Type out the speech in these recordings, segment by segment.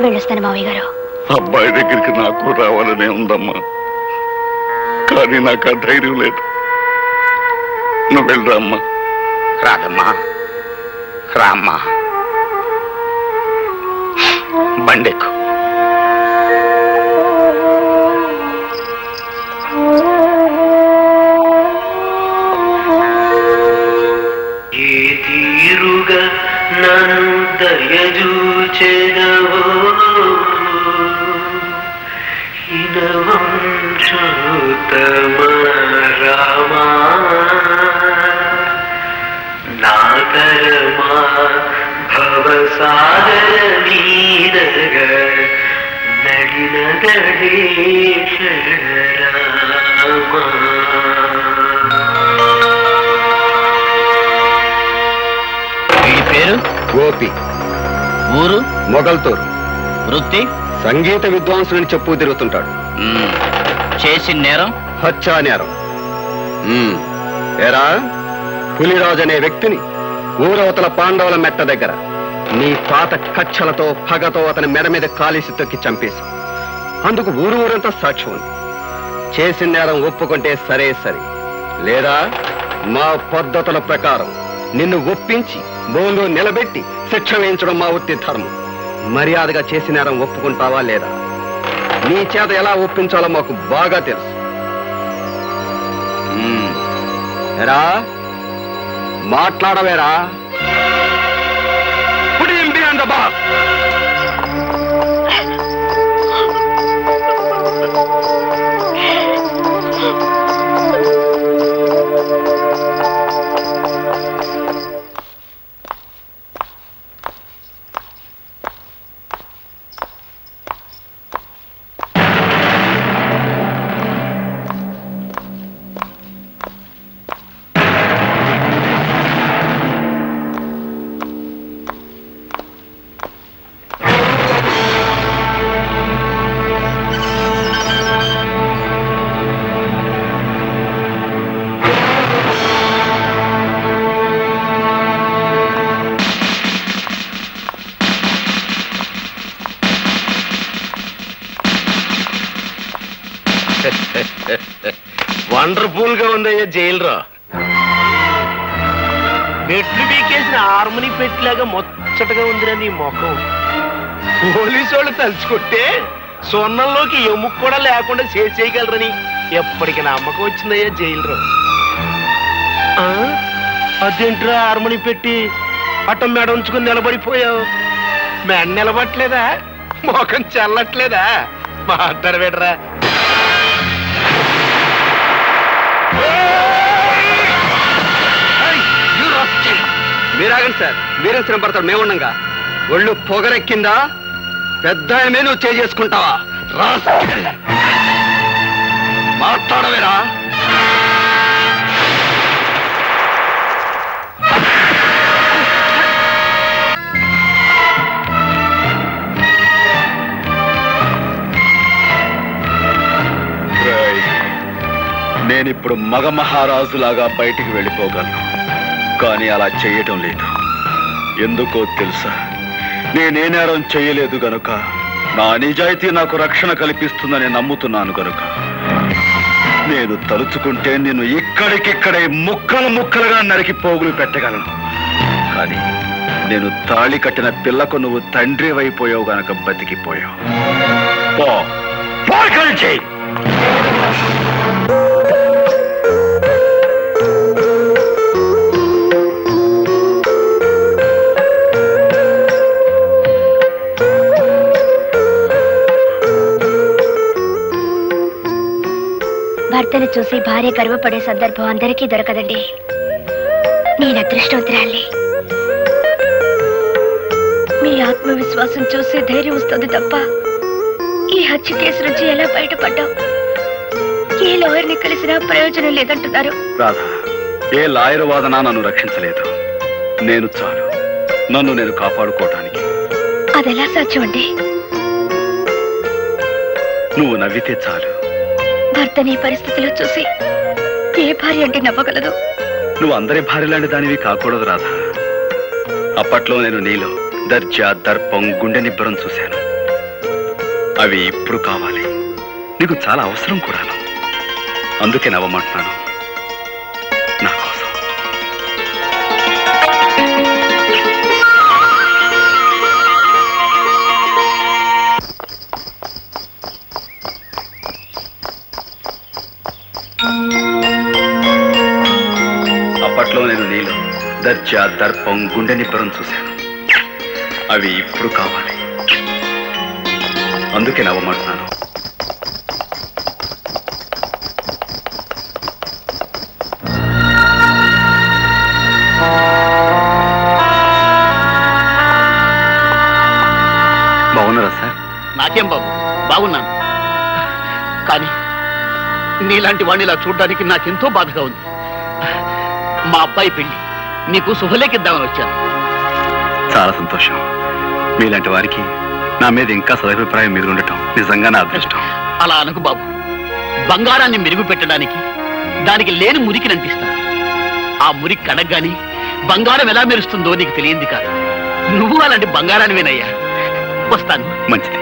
వెళ్ళొస్తాను మావయ్య గారు. అబ్బాయి దగ్గరికి నాకు రావాలనే ఉందమ్మా, కానీ నాకు ఆ ధైర్యం లేదు. నువ్వు వెళ్ళరా అమ్మా. రాదమ్మా, రామ్మా, బండెక్కు. ఏ తీరుగా నన్ను దయచూచెదవో హినవంశోత్తమ రామా, నాతరమా భవసాగర నీరగ నడిన గణేశ్వర రామా. పేరు గోపి, ఊరు మొగల్తూరు, వృత్తి సంగీత విద్వాంసులని చెప్పు తిరుగుతుంటాడు. చేసిన నేరం హత్యా నేరం. ఏరా, పులిరాజు అనే వ్యక్తిని ఊరవతల పాండవుల మెట్ట దగ్గర నీ పాత కచ్చలతో పగతో అతని మెడ మీద కాలిసి తొక్కి చంపేశాం. అందుకు ఊరంతా సాక్ష్యం ఉంది. చేసిన నేరం ఒప్పుకుంటే సరే సరే, లేదా మా పద్ధతుల ప్రకారం నిన్ను ఒప్పించి బోన్లో నిలబెట్టి శిక్ష వేయించడం మా వృత్తి ధర్మం. మర్యాదగా చేసిన నేరం ఒప్పుకుంటావా లేదా? నీ చేత ఎలా ఒప్పించాలో మాకు బాగా తెలుసు. ఎరా, మాట్లాడవేరా? వండర్ఫుల్ గా ఉందయ్యా జైలురా. మెట్లు బీకేసిన హార్మోని పెట్టిలాగా ముచ్చటగా ఉందిరా నీ ముఖం. పోలీసు వాళ్ళు తలుచుకుంటే సొన్నంలోకి ఎముక కూడా లేకుండా చేయగలరని ఎప్పటికి నమ్మకం వచ్చిందయ్యా జైలురా. అదేంట్రా హార్మోని పెట్టి అట్ట మెడ ఉంచుకుని నిలబడిపోయావు? మెడ నిలబట్లేదా? ముఖం చల్లట్లేదా? మాట్లాడ పెట్టరా. మీరాగండి సార్, మీరేం శ్రమ పడతారు? మేముండగా ఒళ్ళు పొగరెక్కిందా? పెద్ద నువ్వు చేసుకుంటావా? మాట్లాడవేరా? నేనిప్పుడు మగ మహారాజులాగా బయటికి వెళ్ళిపోగలను, కానీ అలా చేయటం లేదు. ఎందుకో తెలుసా? నేనే నేరం చేయలేదు గనుక, నా నిజాయితీ నాకు రక్షణ కల్పిస్తుందని నమ్ముతున్నాను గనుక నేను తలుచుకుంటే నిన్ను ఇక్కడికిక్కడే ముక్కలు ముక్కలుగా నరికి పోగులు పెట్టగలను. కానీ నేను తాళి కట్టిన పిల్లకు నువ్వు తండ్రి అయిపోయావు గనక బతికిపోయావు. చేయి. భర్తను చూసి భార్య గర్వపడే సందర్భం అందరికీ దొరకదండి. నేను అదృష్టవంతురాల్ని. మీ ఆత్మవిశ్వాసం చూసి ధైర్యం వస్తుంది తప్ప ఈ హత్య కేసు నుంచి ఎలా బయటపడ్డాం? ఏ లాయర్ని కలిసినా ప్రయోజనం లేదంటున్నారు. రాధా, ఏ లాయర్ వాదన నన్ను రక్షించలేదు. నేను చాలు నన్ను నేను కాపాడుకోవటానికి. అదెలా సాధ్యం అండి? నువ్వు నవ్వితే చాలు. భర్తని పరిస్థితిలో చూసి ఏ భార్య అంటే నవ్వగలదు? నువ్వు అందరి భార్య లాంటి దానివి కాకూడదు రాధా. అప్పట్లో నేను నీలో దర్జా, దర్పం, గుండె నిబ్బరం చూశాను. అవి ఇప్పుడు కావాలి, నీకు చాలా అవసరం కూడాను. అందుకే నవ్వమంటున్నాను, నా కోసం. అప్పట్లో నేను నీలో దర్జా, దర్పం, గుండె నిబ్బరం చూశాను. అవి ఇప్పుడు కావాలి, అందుకే నవ్వమంటున్నాను. బాగున్నారా సార్? నాకేం బాబు, బాగున్నాను. కానీ నీలాంటి వాడిని ఇలా చూడడానికి నాకెంతో బాధగా ఉంది. మా అబ్బాయి పెళ్లి నీకు శుభలేఖిద్దామని వచ్చాను. చాలా సంతోషం. మీలాంటి వారికి నా మీద ఇంకా సదభిప్రాయం మీద ఉండటం నిజంగా నా అదృష్టం. అలా అనకు బాబు. బంగారాన్ని మెరుగు పెట్టడానికి దానికి లేని మురికిని అంటిస్తాను. ఆ మురికి కడగ్గాని బంగారం ఎలా మెరుస్తుందో నీకు తెలియంది కాదు. నువ్వు అలాంటి బంగారానివేనయ్యా. వస్తాను. మంచిది.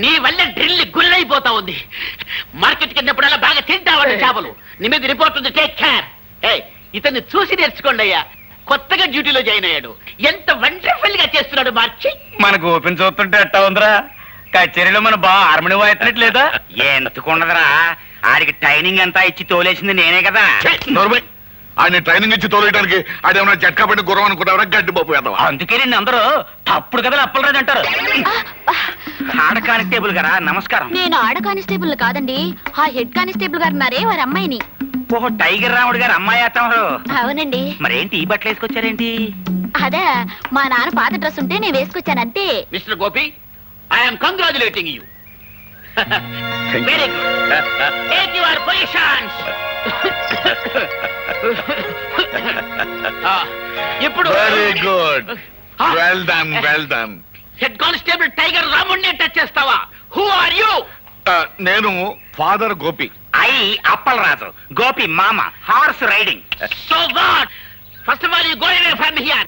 నీ వల్ల డ్రిల్ గుల్లైపోతా ఉంది. మార్కెట్ కిందప్పుడల్లా బాగా తింటావండి చేపలు. నీ మీద రిపోర్ట్ ఉంది, టేక్ కేర్. ఇతన్ని చూసి నేర్చుకోండి అయ్యా. కొత్తగా డ్యూటీలో జాయిన్ అయ్యాడు. ఎంత వండర్ఫుల్ గా చేస్తున్నాడు మార్చి. మనకు ఓపెన్ చూస్తుంటే ఎట్టా ఉందిరా? కచేరీలో మన బాగా హార్మోని వాయిట్లేదా? ఎందుకుండదురా, ఆడికి ట్రైనింగ్ అంతా ఇచ్చి తోలేసింది నేనే కదా. ఆయన ట్రైనింగ్ ఇచ్చి తోలేయడానికి ఆడేమన్నా జట్కా పట్టి గుర్రం అనుకున్నారా? గడ్డి బాబు వేద్దాం. అందుకే నేను అందరూ తప్పుడు కదా అప్పలరాజు అంటారు. ఆడ కానిస్టేబుల్ గారా, నమస్కారం. నేను ఆడ కానిస్టేబుల్ కాదండి, ఆ హెడ్ కానిస్టేబుల్ గారు ఉన్నారే వారి అమ్మాయిని. ఓహో, టైగర్ రాముడు గారు అమ్మాయి అత్తమారు. అవునండి. మరేంటి ఈ బట్టలు వేసుకొచ్చారేంటి? అదే మా నాన్న పాత డ్రెస్ ఉంటే నేను వేసుకొచ్చాను అంతే. Mister Gopi, I'm congratulating you. Very good. Take your positions. ఇప్పుడు very good, well done, well done. Head constable tiger రాముడిని టచ్ చేస్తావా? Who are you? నేను ఫాదర్ గోపి. ఐ అప్పలరాజు, గోపి మామ, horse riding. So what? First of all you go away from here.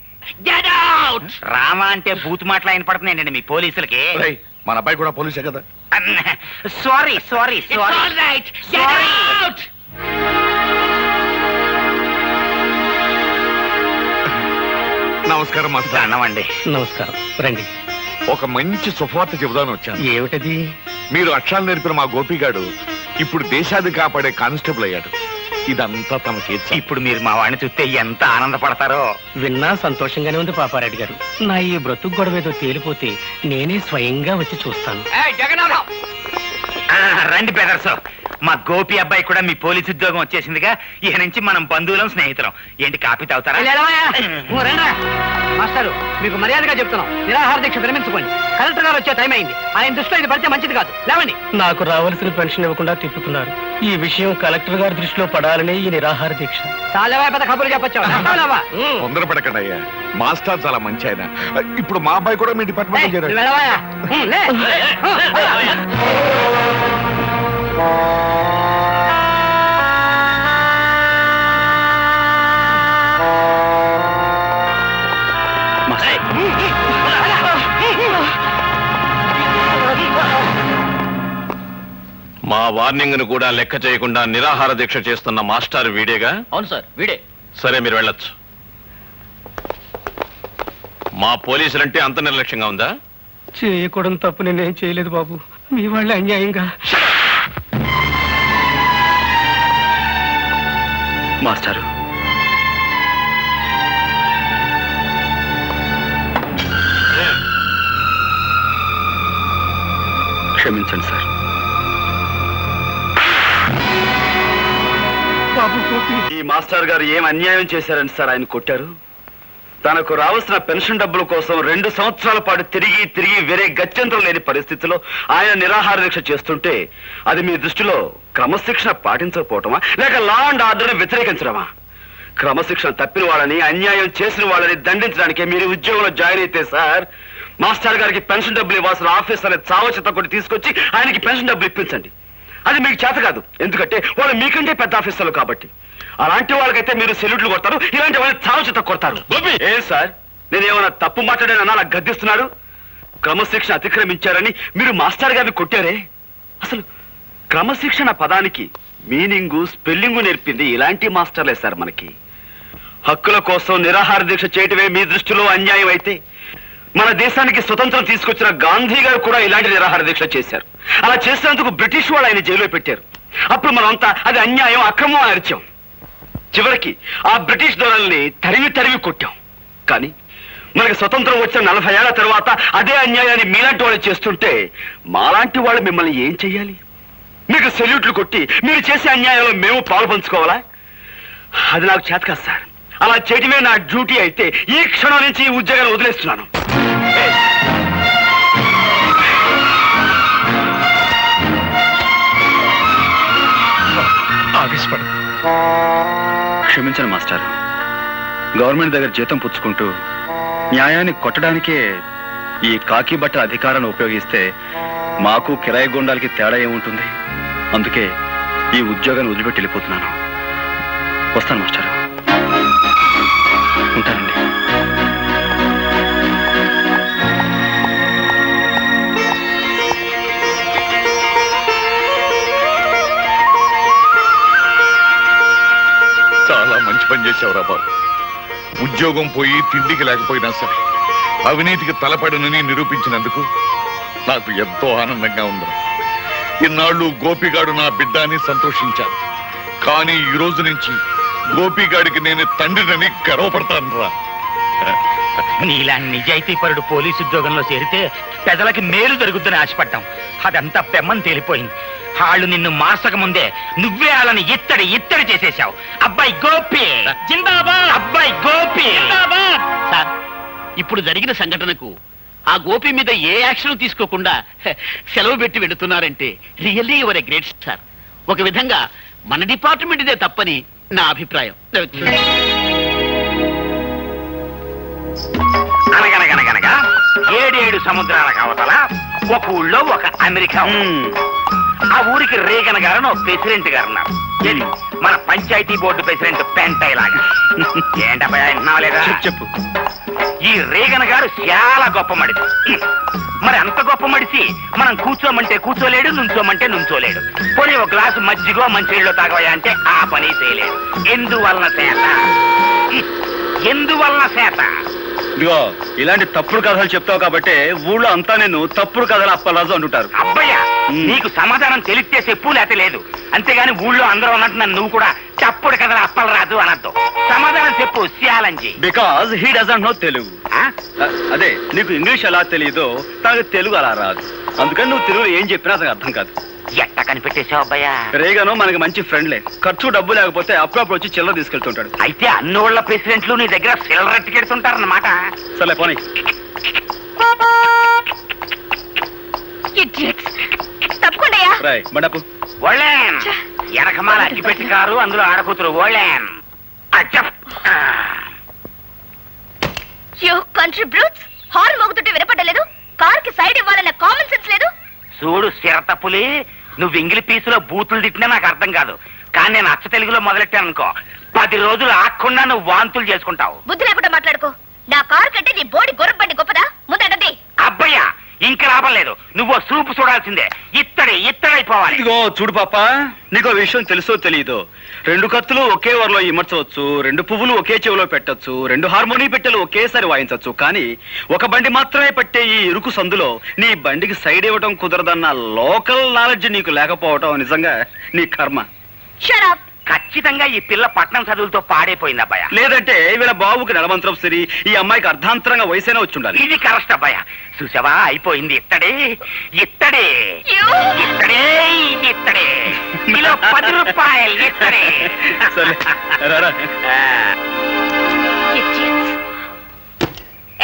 Get out. Rama అంటే బూత్ మాటలు ఆయన పడుతున్నాయండి మీ పోలీసులకి. మన అబ్బాయి కూడా పోలీసే కదా. Sorry sorry it's all right. Get out. నమస్కారం మాస్టర్. అన్నమండి. నమస్కారం, రండి. ఒక మంచి శుభవార్త చెబుదాను వచ్చాను. ఏమిటది? మీరు అక్షరాలు నేర్పిన మా గోపిగాడు ఇప్పుడు దేశాన్ని కాపాడే కానిస్టేబుల్ అయ్యాడు. ఇదంతా తమ చేతి. ఇప్పుడు మీరు మా వాడిని చూస్తే ఎంత ఆనందపడతారో. విన్నా సంతోషంగానే ఉంది పాపారెడ్డి గారు. నా ఈ బ్రతుకు గొడవ ఏదో తేలిపోతే నేనే స్వయంగా వచ్చి చూస్తాను. రండి బ్రదర్స్. మా గోపి అబ్బాయి కూడా మీ పోలీసు ఉద్యోగం వచ్చేసిందిగా. ఇక నుంచి మనం బంధువులం, స్నేహితులం. ఏంటి కాపీ తాగుతారా? మాస్టారు, మీకు మర్యాదగా చెప్తున్నాం, నిరాహార దీక్ష విరమించుకోండి. కలెక్టర్ గారు వచ్చే టైం అయింది. ఆయన దృష్టిలో ఇది పడితే మంచిది కాదు. లేవండి. నాకు రావాల్సిన పెన్షన్ ఇవ్వకుండా తిప్పుతున్నారు. ఈ విషయం కలెక్టర్ గారి దృష్టిలో పడాలని ఈ నిరాహార దీక్ష. చాలా పెద్ద కబుర్లు చెప్పొచ్చావా? తొందరపడకండి అయ్యా, మాస్టర్ చాలా మంచి ఆయన. ఇప్పుడు మా అబ్బాయి కూడా మీ డిపార్ట్మెంట్ చేరాడు. మా వార్నింగ్ ను కూడా లెక్క చేయకుండా నిరాహార దీక్ష చేస్తున్న మాస్టర్ వీడేగా? అవును సార్, వీడే. సరే, మీరు వెళ్ళొచ్చు. మా పోలీసులంటే అంత నిర్లక్ష్యంగా ఉందా? చేయకూడదు తప్పు నేనేం చేయలేదు బాబు. మీ వాళ్ళ అన్యాయంగా. మాస్టారు, క్షమించండి సార్. ఈ మాస్టర్ గారు ఏం అన్యాయం చేశారని సార్ ఆయన కొట్టారు? తనకు రావాల్సిన పెన్షన్ డబ్బుల కోసం 2 సంవత్సరాల పాటు తిరిగి తిరిగి వేరే గత్యంతరం లేని పరిస్థితిలో ఆయన నిరాహార దీక్ష చేస్తుంటే అది మీ దృష్టిలో క్రమశిక్షణ పాటించకపోవటమా లేక లా అండ్ ఆర్డర్ వ్యతిరేకించడమా? క్రమశిక్షణ తప్పిన వాళ్ళని అన్యాయం చేసిన వాళ్ళని దండించడానికి మీరు ఉద్యోగంలో జాయిన్ అయితే సార్ మాస్టర్ గారికి పెన్షన్ డబ్బులు ఇవ్వాల్సిన ఆఫీసర్ చావచిత కొట్టి తీసుకొచ్చి ఆయనకి పెన్షన్ డబ్బులు ఇప్పించండి. అది మీకు చేత కాదు, ఎందుకంటే వాళ్ళు మీకంటే పెద్ద ఆఫీసర్లు కాబట్టి. అలాంటి వాళ్ళకైతే మీరు సెల్యూట్లు కొడతారు, ఇలాంటి వాళ్ళని చావచిత కొడతారు. ఏ సార్ నేనేమన్నా తప్పు మాట్లాడానన్నా నాకు గద్దిస్తున్నాడు? క్రమశిక్షణ అతిక్రమించారని మీరు మాస్టర్ గారిని కొట్టారే. అసలు క్రమశిక్షణ పదానికి మీనింగు స్పెల్లింగు నేర్పింది ఇలాంటి మాస్టర్లే సార్. మనకి హక్కుల కోసం నిరాహార దీక్ష చేయటమే మీ దృష్టిలో అన్యాయం అయితే మన దేశానికి స్వతంత్రం తీసుకొచ్చిన గాంధీ గారు కూడా ఇలాంటి నిరాహార దీక్ష చేశారు. అలా చేసినందుకు బ్రిటిష్ వాళ్ళు ఆయన జైల్లో పెట్టారు. అప్పుడు మనమంతా అది అన్యాయం అక్రమం అని అరిచాం. చివరికి ఆ బ్రిటిష్ దొరల్ని తరిమి తరిమి కొట్టాం. కానీ మనకి స్వతంత్రం వచ్చిన 40 ఏళ్ల తర్వాత అదే అన్యాయాన్ని మీలాంటి వాళ్ళు చేస్తుంటే మాలాంటి వాళ్ళు మిమ్మల్ని ఏం చెయ్యాలి? మీకు సెల్యూట్లు కొట్టి మీరు చేసే అన్యాయంలో మేము పాలు పంచుకోవాలా? అది నాకు చేత కాదు సార్. అలా చేయటమే నా డ్యూటీ అయితే ఈ క్షణం నుంచి ఈ ఉద్యోగాన్ని వదిలేస్తున్నాను. క్షమించండి మాస్టర్. గవర్నమెంట్ దగ్గర జీతం పుచ్చుకుంటూ న్యాయాన్ని కొట్టడానికే ఈ కాకి బట్టల అధికారాన్ని ఉపయోగిస్తే మాకు కిరాయి గుండాలకి తేడా ఏముంటుంది? అందుకే ఈ ఉద్యోగాన్ని వదిలిపెట్టి వెళ్ళిపోతున్నాను. వస్తాను మాస్టర్. ఉంటానండి. చాలా మంచి పని చేసావురా బాబు. ఉద్యోగం పోయి తిండికి లేకపోయినా సరే అవినీతికి తలపడనని నిరూపించినందుకు నాకు ఎంతో ఆనందంగా ఉందిరా. ఇన్నాళ్ళు గోపిగాడు నా బిడ్డ అని సంతోషించాను. కానీ ఈ రోజు నుంచి గోపిగాడికి నేను తండ్రినని గర్వపడతాను రా. నీలా నిజాయితీపరుడు పోలీసు ఉద్యోగంలో చేరితే ప్రజలకి మేలు జరుగుతుందని ఆశపడ్డాం. అదంతా పెమ్మని తేలిపోయింది. వాళ్ళు నిన్ను మార్చక ముందే నువ్వే వాళ్ళని ఇత్తడి చేసేశావు. అబ్బాయి గోపి జిందాబాద్, అబ్బాయి గోపి జిందాబాద్. సార్, ఇప్పుడు జరిగిన సంఘటనకు ఆ గోపి మీద ఏ యాక్షన్ తీసుకోకుండా సెలవు పెట్టి వెళుతున్నారంటే really your a great sir. ఒక విధంగా మన డిపార్ట్మెంట్ ఇదే తప్పని నా అభిప్రాయం. అనగనగనగనగా 7 సముద్రాల అవతల ఒక ఊళ్ళో ఒక అమెరికా. ఆ ఊరికి రేగన్ గారు ఒక ప్రెసిడెంట్ గారు ఉన్నారు. ఏది మన పంచాయతీ బోర్డు ప్రెసిడెంట్ పెంటై లాగా. ఏంటబ్బా వింటున్నావా లేదా? చెప్పు. ఈ రేగన్ గారు చాలా గొప్ప మడిసి. మరి అంత గొప్ప మడిసి మనం కూర్చోమంటే కూర్చోలేడు, నుంచోమంటే నుంచోలేడు. పోనీ ఒక గ్లాసు మజ్జిగో మంచినీళ్ళు తాగవయా అంటే ఆ పని చేయలేడు. ఎందువలన చేత ఇదిగో ఇలాంటి తప్పుడు కథలు చెప్తావు కాబట్టి ఊళ్ళో అంతా నేను తప్పుడు కథలు అప్పలరాజు అంటుంటారు. అబ్బయ్య, నీకు సమాధానం తెలిస్తే చెప్పు, లేక లేదు. అంతేగాని ఊళ్ళో అందరూ అన్నట్టు నన్ను నువ్వు కూడా తప్పుడు కథలు అప్పలరాజు అనద్దు. సమాధానం చెప్పు శ్యాలంజీ. Because he doesn't know Telugu. అదే నీకు ఇంగ్లీష్ ఎలా తెలియదో తనకు తెలుగు అలా రాదు. అందుకని నువ్వు తెలుగులో ఏం చెప్పినా అతనికి అర్థం కాదు. ఎట్ట కనిపెట్టేశావు అబ్బయ్యా? రేగాను మనకి మంచి ఫ్రెండ్లే. ఖర్చు డబ్బు లేకపోతే అప్పుడప్పుడు వచ్చి చిల్లర తీసుకెళ్తుంటాడు. అయితే అన్నోళ్ల ప్రెసిడెంట్లు నీ దగ్గర సిల్లర్ ఎట్టుకెడుతుంటారన్నమాట. సరే పోనీ. బండపు ఓళ్ళేన్ ఎనకమాల అగ్గిపెట్టి కారు, అందులో ఆడకూతురు ఓళ్ళేన్. కంట్రీ బ్రూట్స్, హార్న్ మోగుతుంటే వినపడలేదు. కార్ కి సైడ్ ఇవ్వాలన్న కామన్ సెన్స్ లేదు. చూడు సిరతపులి, నువ్వు ఇంగిలి పీసులో బూతులు తిట్టినా నాకు అర్థం కాదు. కానీ నేను అచ్చ తెలుగులో మొదలెట్టాను అనుకో, 10 రోజులు ఆకుండా నువ్వు వాంతులు చేసుకుంటావు. బుద్ధి లేకుండా మాట్లాడుకో. నా కార్ కంటే నీ బోడి గొర్రెబండి గొప్పదా? ముందండి. అబ్బయ్యా, ఇంకా లాభం లేదు. నువ్వు సూపు చూడాల్సిందే. ఇత్తడైపోవాలి. ఇదిగో చూడు పాప, నీకో విషయం తెలుసో తెలియదో, 2 కత్తులు ఒకే వరలో ఇమర్చవచ్చు, 2 పువ్వులు ఒకే చెవిలో పెట్టచ్చు, 2 హార్మోనీ పెట్టెలు ఒకేసారి వాయించవచ్చు. కానీ ఒక బండి మాత్రమే పట్టే ఈ ఇరుకు సందులో నీ బండికి సైడ్ ఇవ్వటం కుదరదన్న లోకల్ నాలెడ్జ్ నీకు లేకపోవటం నిజంగా నీ కర్మ. ఖచ్చితంగా ఈ పిల్ల పట్నం చదువులతో పాడైపోయింది అబ్బాయ. లేదంటే వీళ్ళ బాబుకి నడమంత్రం సరి, ఈ అమ్మాయికి అర్ధాంతరంగా వయసైనా వచ్చి ఉండాలి. ఇది కరెక్ట్ అబ్బాయ. చూసావా, అయిపోయింది. ఇత్తడే. కిలో 10 రూపాయలు ఇక్కడే. సరే రారా.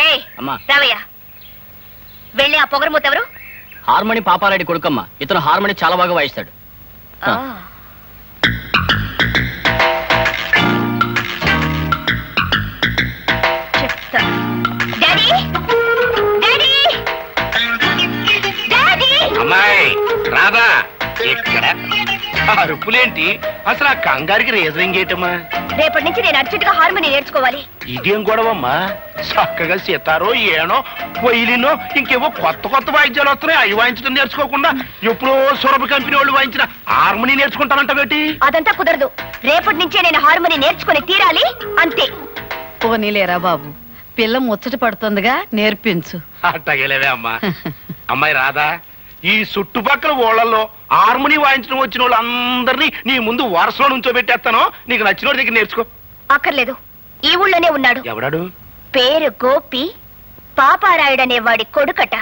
ఏయ్ రావయ్య, వెళ్ళి ఆ పొగరమూత ఎవరు? హార్మోని పాపారెడ్డి కొడుకమ్మ. ఇతను హార్మోని చాలా బాగా వాయిస్తాడు. చెప్తా. Daddy, daddy, daddy. అమ్మాయి రాదా ఇక్కడ అరుపులేంటి? అసలు ఆ కంగారికి రీజనింగ్ ఏంటమ్మా? రేపటి నుంచి నేను అర్జెంట్ గా హార్మోని నేర్చుకోవాలి. ఇదేం గొడవమ్మా? చక్కగా సితారో ఏనో పొయ్యిలినో ఇంకేవో కొత్త కొత్త వాయిద్యాలు వస్తున్నాయి. అవి వాయించడం నేర్చుకోకుండా ఎప్పుడో సురభి కంపెనీ వాళ్ళు వాయించిన హార్మోని నేర్చుకుంటానంట బేటి. అదంతా కుదరదు. రేపటి నుంచే నేను హార్మోని నేర్చుకుని తీరాలి, అంతే. పోనీలేరా బాబు, పిల్ల ముచ్చట పడుతుందిగా, నేర్పించు. అట్టగలేవే అమ్మా. అమ్మాయి రాదా, ఈ చుట్టుపక్కల ఊళ్ళల్లో హార్మోని వాయించడం వచ్చిన వాళ్ళు అందరినీ నీ ముందు వరుసలో నుంచోబెట్టేస్తాను. నీకు నచ్చిన వాడి దగ్గర నేర్చుకో. అక్కర్లేదు, ఈ ఊళ్ళోనే ఉన్నాడు. ఎవడాడు? పేరు గోపి, పాపారాయుడనే వాడి కొడుకట.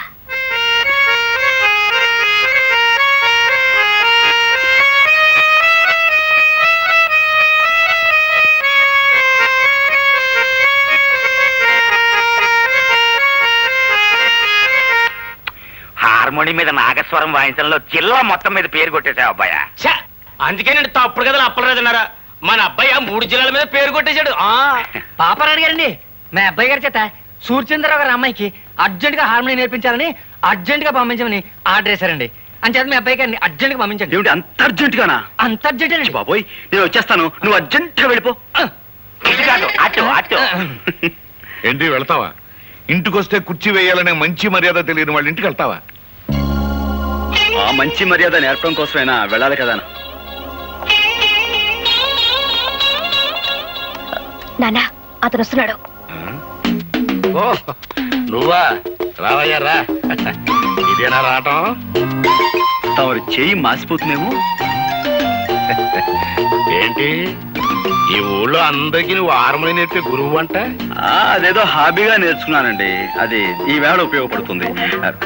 హార్మోని మీద నాగస్వరం వాయించడంలో జిల్లా మొత్తం మీద పేరు కొట్టేశావు అబ్బాయా. అందుకే నేను తప్పుడు కదా అప్పలేదన్నారా? మన అబ్బాయి 3 జిల్లాల మీద పేరు కొట్టేశాడు. పాపారాయుడు గారండి, మా అబ్బాయి గారి చేత సూర్యచంద్రరావు గారి అమ్మాయికి అర్జెంట్ గా హార్మోని నేర్పించాలని అర్జెంట్ గా పంపించమని ఆర్డర్ చేశారండి. అంచేత మీ అబ్బాయి గారిని అర్జెంట్ గా పంపించండి. ఏమిటి అంత అర్జెంట్ గానా? అంత అర్జెంట్ అండి బాబోయ్, నేను వచ్చేస్తాను, నువ్వు అర్జెంట్ గా వెళ్ళిపో. ఇది కాదు, అటు అటు. ఏంటి వెళ్తావా? ఇంటికొస్తే కుర్చీ వేయాలనే మంచి మర్యాద తెలియని వాళ్ళ ఇంటికి వెళ్తావా? ఆ మంచి మర్యాద నేర్పడం కోసమైనా వెళ్ళాలి కదా. నాన్న, అతను వస్తున్నాడు. ఓ నువ్వా? రావయ్యా రా. ఇదేనా రావటం? తమరు చేయి మాసిపోతుందేమో. ఏంటి ఈ ఊళ్ళో అందరికీ నువ్వు హార్మోని నేర్పే గురువు అంట? అదేదో హాబీగా నేర్చుకున్నానండి. అది ఈ వేళ ఉపయోగపడుతుంది.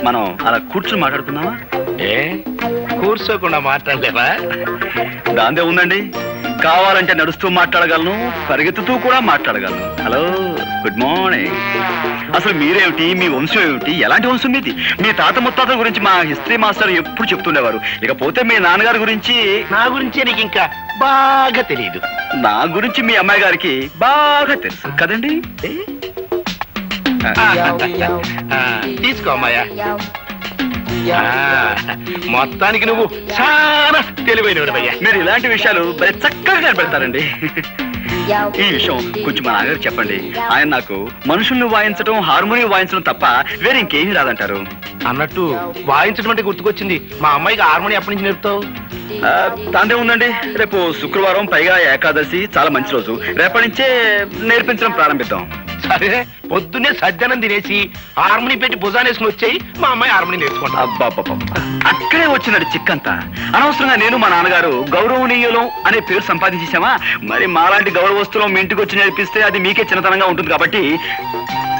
మనం అలా కూర్చుని మాట్లాడుకుందామా? ఏ కూర్చోకుండా మాట్లాడలేవా? దాందే ఉందండి. కావాలంటే నడుస్తూ మాట్లాడగలను, పరిగెత్తుతూ కూడా మాట్లాడగలను. Hello, good morning. అసలు మీరేమిటి, మీ వంశం ఏమిటి, ఎలాంటి వంశం మీది? మీ తాత ముత్తాతల గురించి మా హిస్టరీ మాస్టర్ ఎప్పుడు చెప్తుండేవారు. ఇకపోతే మీ నాన్నగారి గురించి. నా గురించి నీకు ఇంకా బాగా తెలియదు. నా గురించి మీ అమ్మాయి గారికి బాగా తెలుసు కదండి. తీసుకో అమ్మాయ. మొత్తానికి నువ్వు చాలా తెలివైనవాడివయ్యా. మీరు ఇలాంటి విషయాలు భలే చక్కగా కనిపెడతారండి. ఈ విషయం కొంచెం మా నాన్నగారు చెప్పండి. ఆయన నాకు మనుషుల్ని వాయించడం, హార్మోని వాయించడం తప్ప వేరే ఇంకేమీ రాదంటారు. అన్నట్టు వాయించడం అంటే గుర్తుకొచ్చింది. మా అమ్మాయికి హార్మోని ఎప్పటి నుంచి నేర్పుతావు? దాందే ఉందండి. రేపు శుక్రవారం, పైగా ఏకాదశి, చాలా మంచి రోజు. రేపటి నుంచే నేర్పించడం ప్రారంభిద్దాం. సరే, పొద్దున్నే సజ్జనం తినేసి హార్మోని పెట్టి భుజానేసుకుని వచ్చాయి. మా అమ్మాయి హార్మోని నేర్చుకుంటా. అబ్బాబ్బా, అక్కడే వచ్చినట్టు చిక్కంతా. అనవసరంగా నేను మా నాన్నగారు గౌరవనీయులం అనే పేరు సంపాదించేసామా? మరి మాలాంటి గౌరవస్తులం మీ ఇంటికి వచ్చి నేర్పిస్తే అది మీకే చిన్నతనంగా ఉంటుంది. కాబట్టి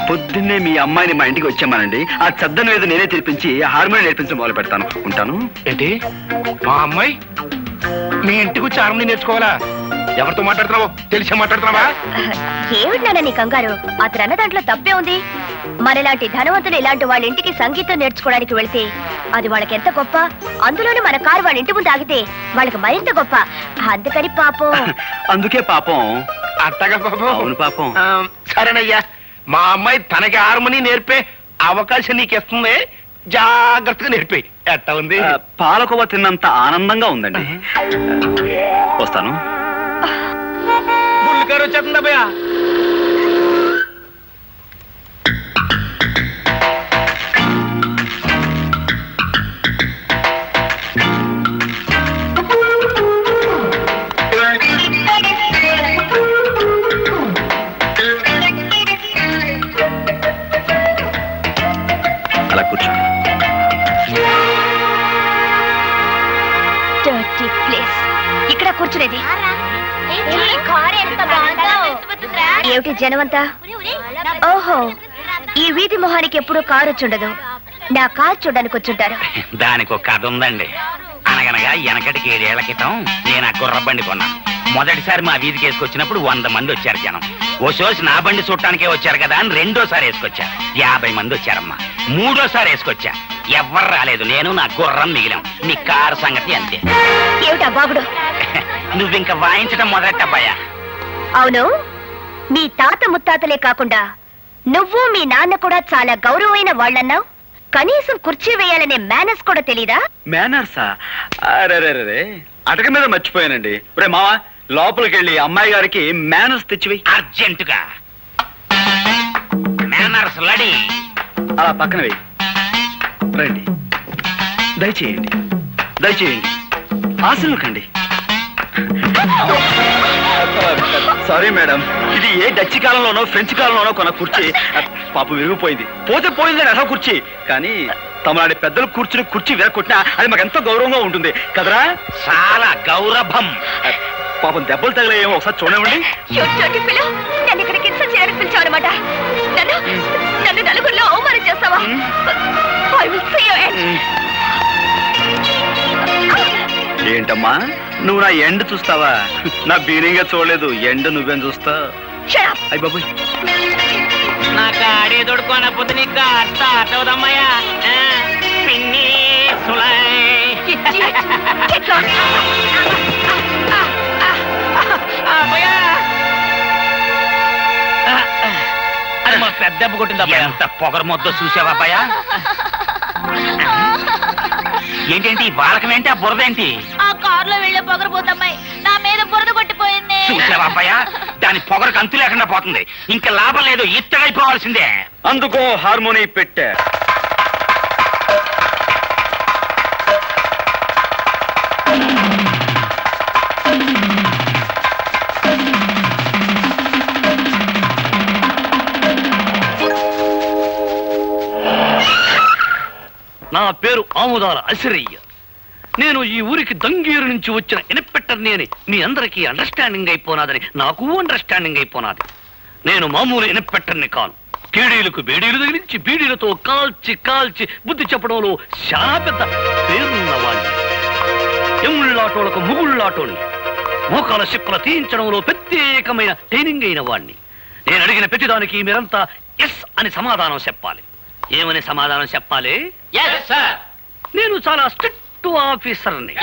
పొద్దున్నే మీ అమ్మాయిని మా ఇంటికి వచ్చామానండి. ఆ చద్దన మీద నేనే తెరిపించి హార్మోని నేర్పించడం మొదలు పెడతాను. ఉంటాను. ఏంటి, మా అమ్మాయి మీ ఇంటికి వచ్చి హార్మోని నేర్చుకోవాలా? ఎవరితో మాట్లాడుతున్నావో తెలిసే మాట్లాడుతున్నావా? ఏమిటి నాన్న నీ కంగారు? అతను అన్న దాంట్లో తప్పే ఉంది. మనలాంటి ధనవంతులు ఇలాంటి వాళ్ళ ఇంటికి సంగీతం నేర్చుకోవడానికి వెళితే అది వాళ్ళకి ఎంత గొప్ప. అందులోనే మన కారు వాళ్ళ ఇంటి ముందు ఆగితే వాళ్ళకి మరింత గొప్ప. అందుకని పాపం. అందుకే పాపం. అట్టగా పాపం. అవును పాపం. సరేనయ్యా, మా అమ్మాయి తనకి హార్మోని నేర్పే అవకాశం నీకు ఇస్తుంది. జాగ్రత్తగా నేర్పి. ఎట్టా ఉంది? పాలకోవ తిన్నంత ఆనందంగా ఉందండి. వస్తాను. బుల్లికారు వచ్చేస్తుంది అబ్బాయా. అలా కూర్చోండి. ఇక్కడ కూర్చునేది ఏమిటి జనమంతా? ఓహో, ఈ వీధి మొహానికి ఎప్పుడు కారు వచ్చుండదు. నా కారు చూడడానికి వచ్చుంటారు. దానికి ఒక కథ ఉందండి. అనగనగా వెనకటికి 7 ఏళ్ల క్రితం నేను ఆ గుర్ర బండి కొన్నాను. మొదటిసారి మా వీధికి వేసుకొచ్చినప్పుడు 100 మంది వచ్చారు జనం. ఓ సోసి నా బండి చూడటానికే వచ్చారు కదా అని రెండోసారి వేసుకొచ్చా. 50 మంది వచ్చారమ్మా. మూడోసారి వేసుకొచ్చా. ఎవ్వరు రాలేదు. నేను నా గుర్రం మిగిలాం. మీ కారు సంగతి అంతే. ఏమిటా బాబుడు? నువ్వింక వాయించడం మొదలెట్టబ్బాయా. అవును, మీ తాత ముత్తాతలే కాకుండా నువ్వు మీ నాన్న కూడా చాలా గౌరవమైన వాళ్ళన్నావు. కనీసం కుర్చీ వేయాలనే మేనర్స్ కూడా తెలీదా? మేనర్సా? అరే అటక మీద మర్చిపోయానండి. రే మావా, లోపలికి వెళ్ళి అమ్మాయి గారికి మేనర్స్ తెచ్చివి. అర్జెంటుగా మేనర్స్ రెడీ. అలా పక్కన వెయ్యి. రండి, దయచేయండి, దయచేయండి. ఆశలు కండి. సారీ మేడం, ఇది ఏ డచ్ కాలంలోనో ఫ్రెంచ్ కాలంలోనో కొన్న కుర్చీ. పాపం విరిగిపోయింది. పోతే పోయింది అసలు కుర్చీ. కానీ తమలాంటి పెద్దలు కూర్చుని కుర్చీ విరగొట్టినా అది మాకు ఎంతో గౌరవంగా ఉంటుంది కదరా? చాలా గౌరవం. పాపం దెబ్బలు తగలేమో ఒకసారి చూడండి. నన్ను ఇక్కడికి ఇన్సల్ట్ చేయడానికి పిలిచావన్నమాట. నన్ను నలుగురిలో అవమానం చేస్తావా? I will see your end. ఏంటమ్మా, నువ్వు నా ఎండ్ చూస్తావా? నా బీనింగా చూడలేదు. ఎండ్ నువ్వేం చూస్తా? అయ్య బాబు, నా గాడి దొడుకోనపోతే నీకు స్టార్ట్ అవుదమ్మయ్యా. పిన్ని అది మా పెద్ద దెబ్బ కొట్టింది. ఎంత పొగరు మొద్ద చూసావా అబ్బాయా? ఏంటేంటి బాలకమేంటి? ఆ బురదేంటి? ఆ కారులో వెళ్ళే పొగరపోతమ్మాయి నా మీద బురద కొట్టిపోయింది. చూసావా అబ్బాయా? దాని పొగరకు అంతు లేకుండా పోతుంది. ఇంకా లాభం లేదు, ఇత్తడైపోవాల్సిందే. అందుకో హార్మోని పెట్టా. నా పేరు ఆముదాల అసిరయ్య. నేను ఈ ఊరికి దంగీరు నుంచి వచ్చిన ఇన్స్పెక్టర్ని అని మీ అందరికీ అండర్స్టాండింగ్ అయిపోనాదని నాకు అండర్స్టాండింగ్ అయిపోనాది. నేను మామూలు ఇన్స్పెక్టర్ని కాను. కేడీలకు బేడీలు తగిలించి బీడీలతో కాల్చి కాల్చి బుద్ధి చెప్పడంలో చాలా పెద్ద పేరున్నవాణ్ణి. ఎముళ్ళాటోలకు ముగుళ్ళాటోని, మోకాల చిప్పల తీయించడంలో ప్రత్యేకమైన ట్రైనింగ్ అయిన వాణ్ణి. నేను అడిగిన ప్రతిదానికి మీరంతా ఎస్ అని సమాధానం చెప్పాలి. ఏమని సమాధానం చెప్పాలి? నేను చాలా స్ట్రిక్ట్ ఆఫీసర్ని.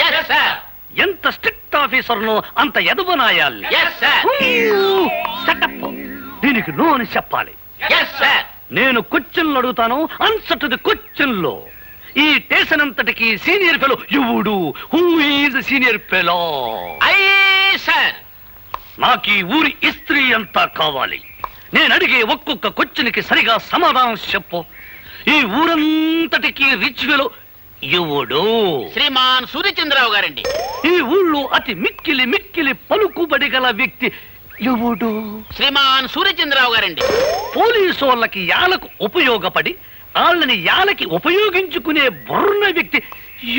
ఎంత స్ట్రిక్ట్ ఆఫీసర్నో అంత ఎదవనాయాలి. దీనికి నో అని చెప్పాలి. నేను క్వశ్చన్లు అడుగుతాను, ఆన్సర్ టు ది క్వశ్చన్లో. ఈ స్టేషన్ అంతటికి సీనియర్ ఫెలో ఎవడు? Who is senior fellow? నాకు ఈ ఊరి ఇస్త్రీ అంతా కావాలి. నేను అడిగే ఒక్కొక్క క్వశ్చన్కి సరిగా సమాధానం చెప్పు. ఈ ఊరంతటికి రిచ్ ఫెలో ఎవడు? శ్రీమాన్ సూర్యచంద్రరావు గారండి. ఈ ఊళ్ళో అతి మిక్కిలి మిక్కిలి పలుకుబడి గల వ్యక్తి ఎవడు? శ్రీమాన్ సూర్యచంద్రరావు గారండి. పోలీసు వాళ్ళకి యాలకు ఉపయోగపడి వాళ్ళని యాలకి ఉపయోగించుకునే బుర్ర వ్యక్తి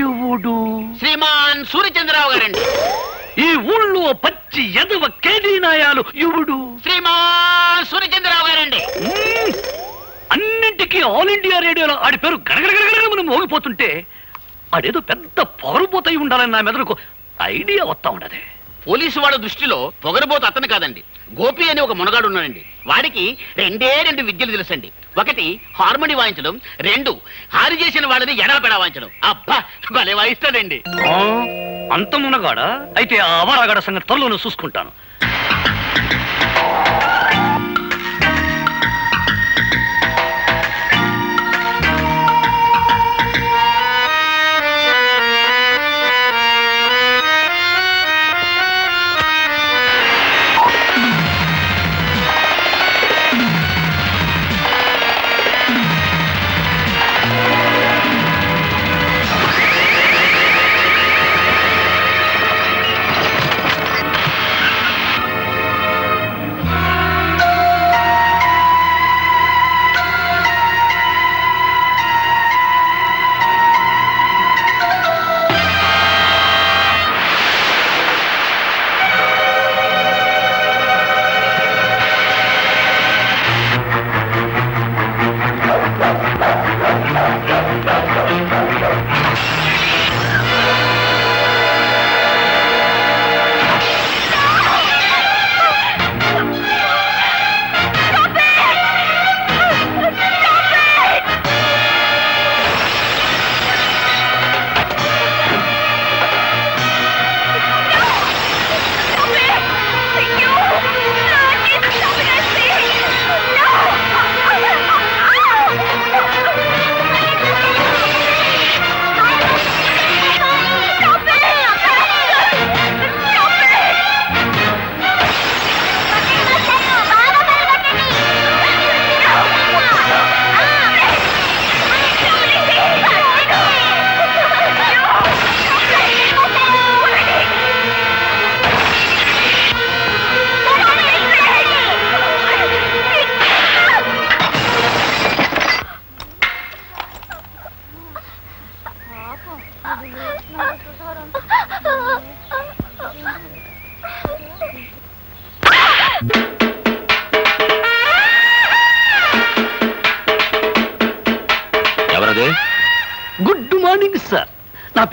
ఎవడు? శ్రీమాన్ సూర్యచంద్రరావు గారండి. ఈ ఊళ్ళో పచ్చి ఎదవ కేడీనాయాలు ఎవడు? శ్రీమాన్ సూర్యచంద్రరావు గారండి. అన్నింటికీ ఆల్ ఇండియా రేడియోలో ఆడి పేరు గడగడగడగడ మనం మోగిపోతుంటే ఆడేదో పెద్ద పొగరుపోతాయి ఉండాలని నా మెదడుకు ఐడియా వస్తా ఉండదు. పోలీసు వాడు దృష్టిలో పొగరబోతు అతను కాదండి, గోపి అని ఒక మునగాడు ఉన్నాడండి. వాడికి 2 విద్యలు తెలుసండి. 1 హార్మోని వాయించడం, 2 హారి చేసిన వాళ్ళని ఎడపెడా వాయించడం. అబ్బా భలే వాయిస్తాడండి. అంత మునగాడా? అయితే ఆ అవరాగాడ సంగతి త్వరలోనే చూసుకుంటాను.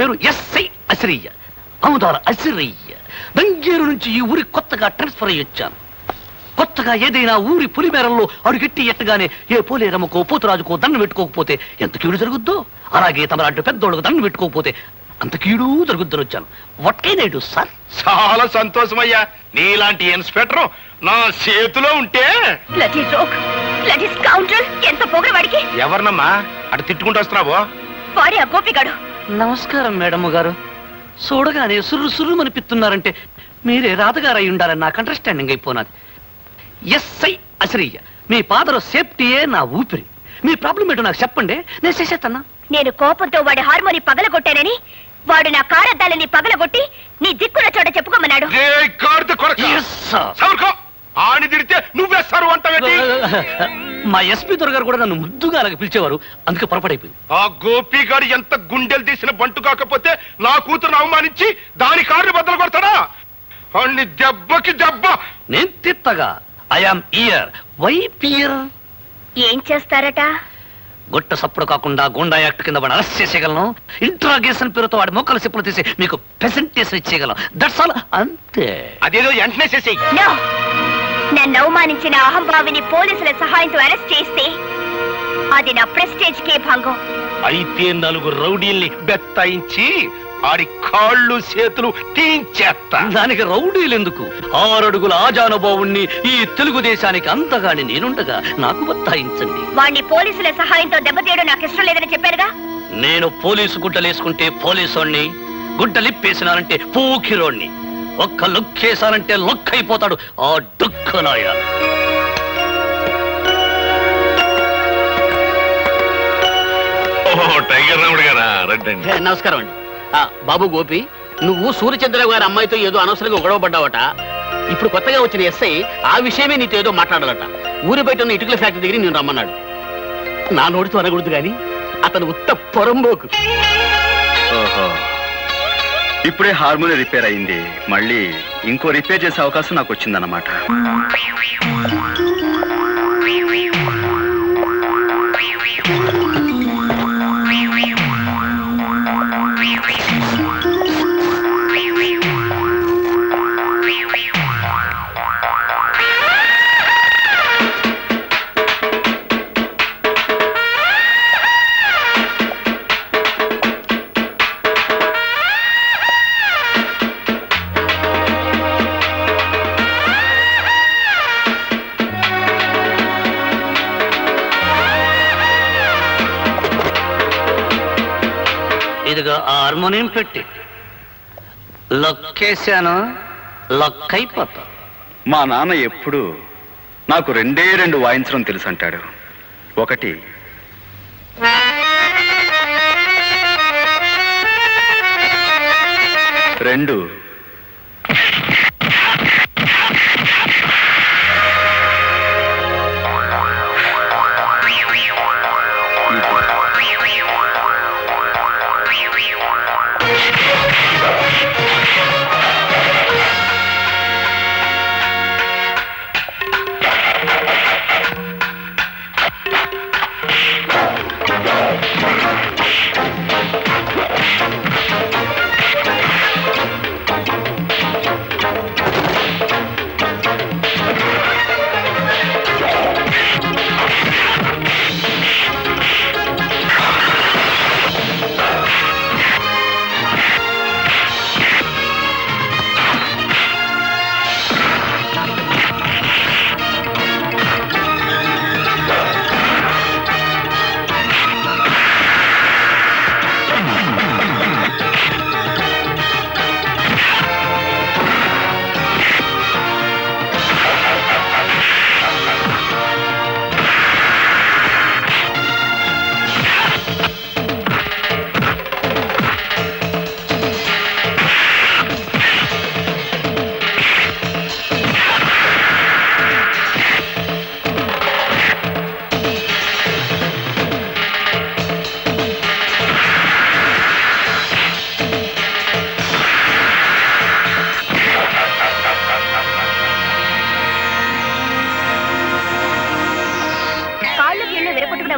పేరు ఎస్ఐ అసిరయ్య, అముదాల అసిరయ్య. దంగేరు నుంచి ఈ ఊరికి కొత్తగా ట్రాన్స్ఫర్ అయ్యి వచ్చాను. కొత్తగా ఏదైనా ఊరి పులిమేరల్లో అడుగెట్టి ఎట్టగానే ఏ పోలేరమ్మకో పోతురాజుకో దండం పెట్టుకోకపోతే ఎంత కీడు జరుగుద్దో, అలాగే తమలాంటి పెద్దోళ్ళకు దండం పెట్టుకోకపోతే అంత కీడు జరుగుద్దని వచ్చాను. వట్కేనేడు సార్. చాలా సంతోషమయ్యా, నీలాంటి ఇన్స్పెక్టర్ నా చేతిలో ఉంటే. ఎంత పొగరు వాడికి. ఎవరినమ్మా అటు తిట్టుకుంటూ వస్తున్నావు? వాడే ఆ గోపిగాడు. నమస్కారం మేడమ్ గారు. చూడగానే సుర్రు సుర్రు అనిపిస్తున్నారంటే మీరే రాతగారు అయి ఉండాలని నాకు అండర్స్టాండింగ్ అయిపోయినది. ఎస్ఐ అసిరయ్య, మీ ఫాదర్ సేఫ్టీయే నా ఊపిరి. మీ ప్రాబ్లం ఏంటో నాకు చెప్పండి, నేను చేసేస్తాను. నేను కోపంతో వాడి హార్మోని పగలగొట్టానని వాడు నా కారద్దాలని పగలగొట్టి నీ దిక్కున చోట చెప్పుకోమన్నాడు. ఆని తిడితే నువ్వేస్తారు అంటావేంటి? మా ఎస్పీ దొరగారు కూడా నన్ను ముద్దుగా అలాగ పిలిచేవారు, అందుకే పొరపడైపోయింది. ఆ గోపిగాడు ఎంత గుండెలు తీసిన బంటు కాకపోతే నా కూతురును అవమానించి దాని కారుని బద్దలు కొడతాడా? అన్ని దెబ్బకి దెబ్బ నేను తిత్తగా. I am here. Why fear? ఏం చేస్తారట? గొట్ట సప్పుడు కాకుండా గుండా యాక్ట్ కింద వాడు అరెస్ట్ చేసేయగలను. ఇంట్రాగేషన్ పేరుతో వాడి మొక్కల చెప్పులు తీసి మీకు ప్రెసెంటేషన్ ఇచ్చేయగలను. That's all. అంతే. అదేదో వెంటనే చేసేయి. నన్ను అవమానించిన అహంభావిని పోలీసుల సహాయంతో అరెస్ట్ చేస్తే అది నా ప్రెస్టేజ్ కే భంగం. అయితే 4 రౌడీల్ని బెత్తాయించి ఆడి కాళ్ళు చేతులు తీయించేస్తా. దానికి రౌడీలు ఎందుకు? 6 అడుగుల ఆజానుభావుణ్ణి ఈ తెలుగుదేశానికి అంతగాని నేనుండగా నాకు బత్తాయించండి. వాణ్ణి పోలీసుల సహాయంతో దెబ్బతీయడం నాకు ఇష్టం లేదని చెప్పారుగా. నేను పోలీసు గుడ్డలేసుకుంటే పోలీసోణ్ణి, గుడ్డలిప్పేసినానంటే పూకిరోణ్ణి. ఒక్క లుక్కేసానంటే లొక్కైపోతాడు ఆ డుక్కనాయ. టైగర్ రాముడు గారా? నమస్కారం అండి. బాబు గోపి, నువ్వు సూర్యచంద్రరావు గారి అమ్మాయితో ఏదో అనవసరంగా గొడవ పడ్డావట. ఇప్పుడు కొత్తగా వచ్చిన ఎస్ఐ ఆ విషయమే నీతో ఏదో మాట్లాడాలట. ఊరి బయట ఉన్న ఇటుకల ఫ్యాక్టరీ దగ్గర నేను రమ్మన్నాడు. నా నోటితో అనకూడదు కానీ అతను ఉత్త పొరంబోకు. ఇప్పుడే హార్మోని రిపేర్ అయింది, మళ్ళీ ఇంకో రిపేర్ చేసే అవకాశం నాకు వచ్చిందన్నమాట. ఇదిగో హార్మోనియం పెట్టి లొక్కేశాను, లొక్కైపోతా. మా నాన్న ఎప్పుడు నాకు 2 వాయించడం తెలుసు అంటాడు. ఒకటి రెండు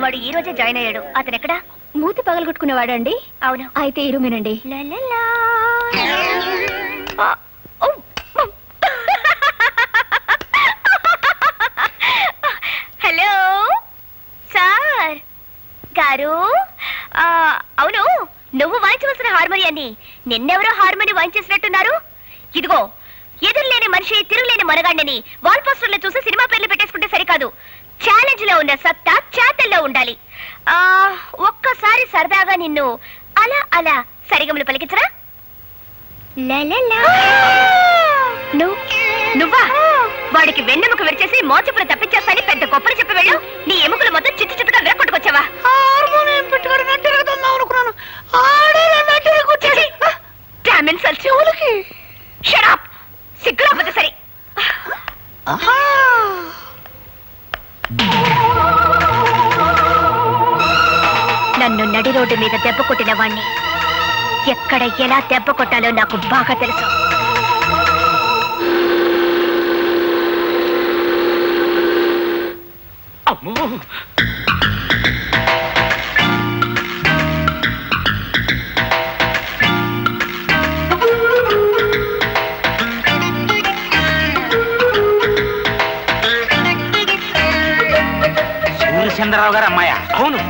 వాడు ఈ రోజే జాయిన్ అయ్యాడు. అతను ఎక్కడా? మూతి పగలగొట్టుకునేవాడండి? అవును. అయితే ఈ రూమ్ వినండి. హలో సార్ గారు, అవును, నువ్వు వాయించవలసిన హార్మోనియాన్ని నిన్నెవరో హార్మోని వాయించేసినట్టున్నారు. ఇదిగో, ఎదురులేని మనిషి తిరుగులేని మనగాండని వాల్ పోస్టర్లో చూసి సినిమా పేర్లు పెట్టేసుకుంటే సరికాదు. ఛాలెంజ్ లో ఉన్న సత్తా చేతల్లో ఉండాలి. ఒక్కసారి సరదాగా నిన్ను అలా అలా సరిగములు పలికించరా? నువ్వా? వాడికి వెన్నెముక విరిచేసి మోచపులు తప్పించేస్తాని పెద్ద గొప్పలు చెప్పి వెళ్ళు. నీ ఎముకలు మొత్తం చిత్తు చిత్తుగా విరక్కొట్టుకొచ్చావా? సిగ్గురాపోతే సరే. నన్ను నడి రోడ్డు మీద దెబ్బ కొట్టిన వాణ్ణి ఎక్కడ ఎలా దెబ్బ కొట్టాలో నాకు బాగా తెలుసు. అమ్మో, సూర్యచంద్రరావు గారు అమ్మాయా? అవును.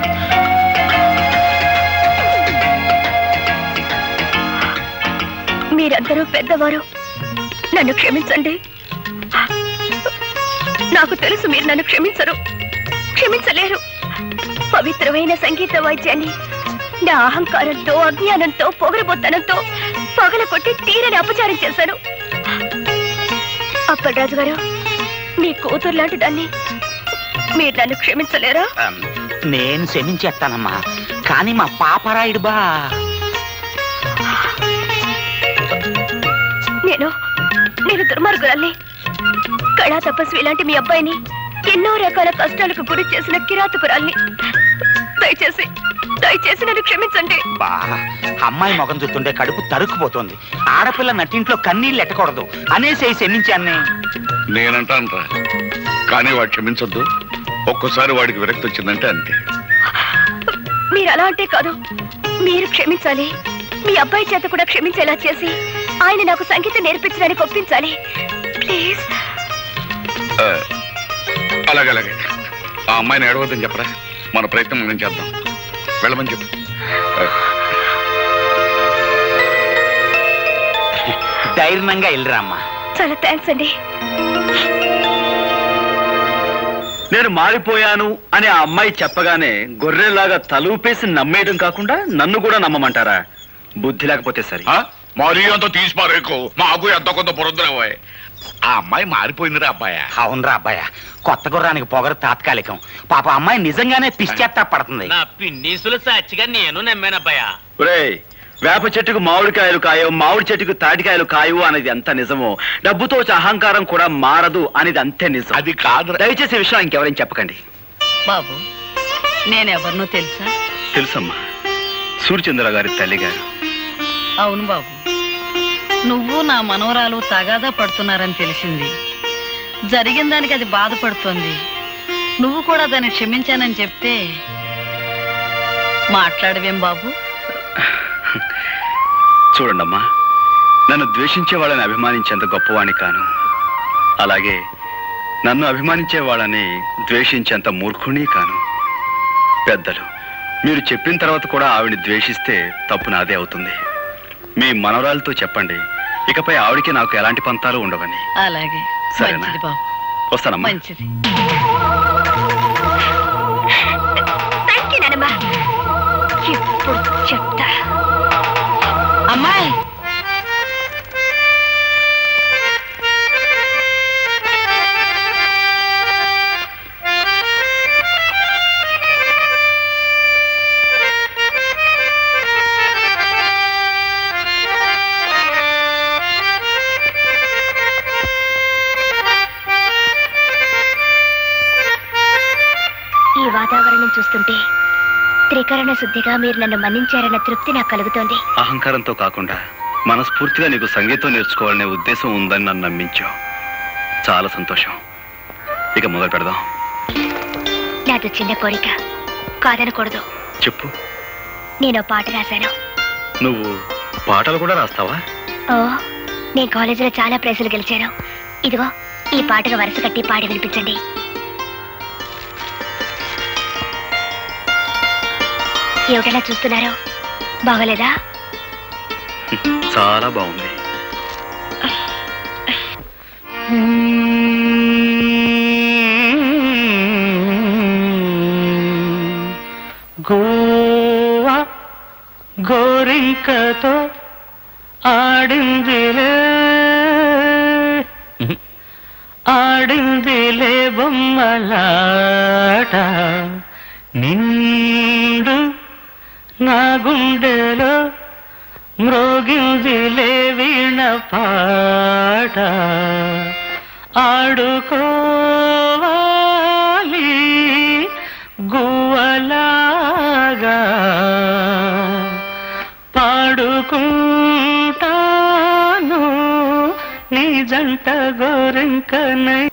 మీరందరూ పెద్దవారు, నన్ను క్షమించండి. నాకు తెలుసు మీరు నన్ను క్షమించలేరు. పవిత్రమైన సంగీత వాయిద్యాన్ని నా అహంకారంతో, అజ్ఞానంతో, పొగరబోత్తనంతో పగలకొట్టి తీరని అపచారం చేశాను. అప్పలరాజు గారు, మీ కూతురు లాంటి దాన్ని మీరు నన్ను క్షమించలేరా? నేను క్షమించేస్తానమ్మా, కానీ మా పాపరాయుడు బా. నేను దుర్మార్గురాల్ని. కళా తపస్వి లాంటి మీ అబ్బాయిని ఎన్నో రకాల కష్టాలకు గురి చేసిన కిరాతకురాల్ని. దయచేసి నన్ను క్షమించండి. బా, అమ్మాయి ముఖం చూస్తుంటే కడుపు తరుక్కుపోతుంది. ఆడపిల్ల నట్టింట్లో కన్నీళ్ళు ఎట్టకూడదు అనేసి క్షమించాన్ని. నేనంటాను రా, కానీ వాడు క్షమించొద్దు. ఒక్కోసారి వాడికి విరక్తి వచ్చిందంటే అంతే. మీరు అలా అంటే కాదు, మీరు క్షమించాలి. మీ అబ్బాయి చేత కూడా క్షమించేలా చేసి ఆయన నాకు సంగీతం నేర్పించడానికి ఒప్పించాలి. ప్లీజ్. అలాగే ఆ అమ్మాయిని ఏడవద్దని చెప్పరా. మన ప్రయత్నం మనం చేద్దాం. వెళ్ళమని చెప్పు. ధైర్యంగా వెళ్ళరా అమ్మా. చాలా థ్యాంక్స్ అండి. నేను మారిపోయాను అని ఆ అమ్మాయి చెప్పగానే గొర్రెలాగా తలూపేసి నమ్మేయడం కాకుండా నన్ను కూడా నమ్మమంటారా? బుద్ధి లేకపోతే సరే. మరీ అంత తీసి పారేకు, మాకు ఎంత కొంత బురదరావా. ఆ అమ్మాయి మారిపోయిందిరా అబ్బాయ. అవునరా అబ్బాయ, కొత్త గుర్రానికి పొగరు తాత్కాలికం. పాప అమ్మాయి నిజంగానే పిచ్చేత్తా పడుతుంది. నా పిన్నీసులు సాక్షిగా నేను నమ్మానబ్బాయా. ఒరేయ్, వేప చెట్టుకు మామిడికాయలు కాయవు, మామిడి చెట్టుకు తాటికాయలు కాయవు అనేది ఎంత నిజమో, డబ్బుతో వచ్చే అహంకారం కూడా మారదు అనేది అంతే నిజం. అది కాదు. దయచేసి విషయం ఇంకెవరైనా చెప్పకండి. బాబు, నేనెవరినో తెలుసా? తెలుసమ్మా, సూర్యచంద్ర గారి తల్లి గారు. అవును బాబు, నువ్వు నా మనవరాలు తగాదా పడుతున్నారని తెలిసింది. జరిగిన దానికి అది బాధపడుతోంది. నువ్వు కూడా దాన్ని క్షమించానని చెప్తే మాట్లాడవేం బాబు? చూడండమ్మా, నన్ను ద్వేషించే వాళ్ళని అభిమానించేంత గొప్పవాణ్ణి కాను. అలాగే నన్ను అభిమానించే వాళ్ళని ద్వేషించేంత మూర్ఖుని కాను. పెద్దలు మీరు చెప్పిన తర్వాత కూడా ఆవిడ్ని ద్వేషిస్తే తప్పు నాదే అవుతుంది. మీ మనవరాలతో చెప్పండి, ఇకపై ఆవిడికి నాకు ఎలాంటి పంతాలు ఉండవని. అలాగే. సరేనా? మంచిది బాబు. వస్తానమ్మా. మంచిది. థ్యాంక్ యూ నానమ్మా. ఇప్పుడు చెప్తా. అమ్మాయి, ఈ వాతావరణం చూస్తుంటే త్రికరణ శుద్ధిగా మీరు నన్ను మన్నించారన్న తృప్తి నాకు కలుగుతోంది. అహంకారంతో కాకుండా మనస్ఫూర్తిగా నీకు సంగీతం నేర్చుకోవాలనే ఉద్దేశం ఉందని నన్ను నమ్మించావు. చాలా సంతోషం. ఇక మొదలు పెడదాం. నాది చిన్న కోరిక, కాదనకూడదు. చెప్పు. నేను పాట రాశాను. నువ్వు పాటలు కూడా రాస్తావా? ఓ, నేను కాలేజీలో చాలా ప్రైజులు గెలిచాను. ఇదిగో ఈ పాటగా వరుస కట్టి పాడి వినిపించండి. ఏమిటలా చూస్తున్నారు? బాగోలేదా? చాలా బాగుంది. గోవా గోరింకతో ఆడిందిలే బొమ్మలాట, నిండు నా గుండెలో మ్రోగిందిలే వీణ పాట, ఆడుకోవాలి గువ్వలాగా, పాడుకుంటాను నీ జంట గోరింకనై.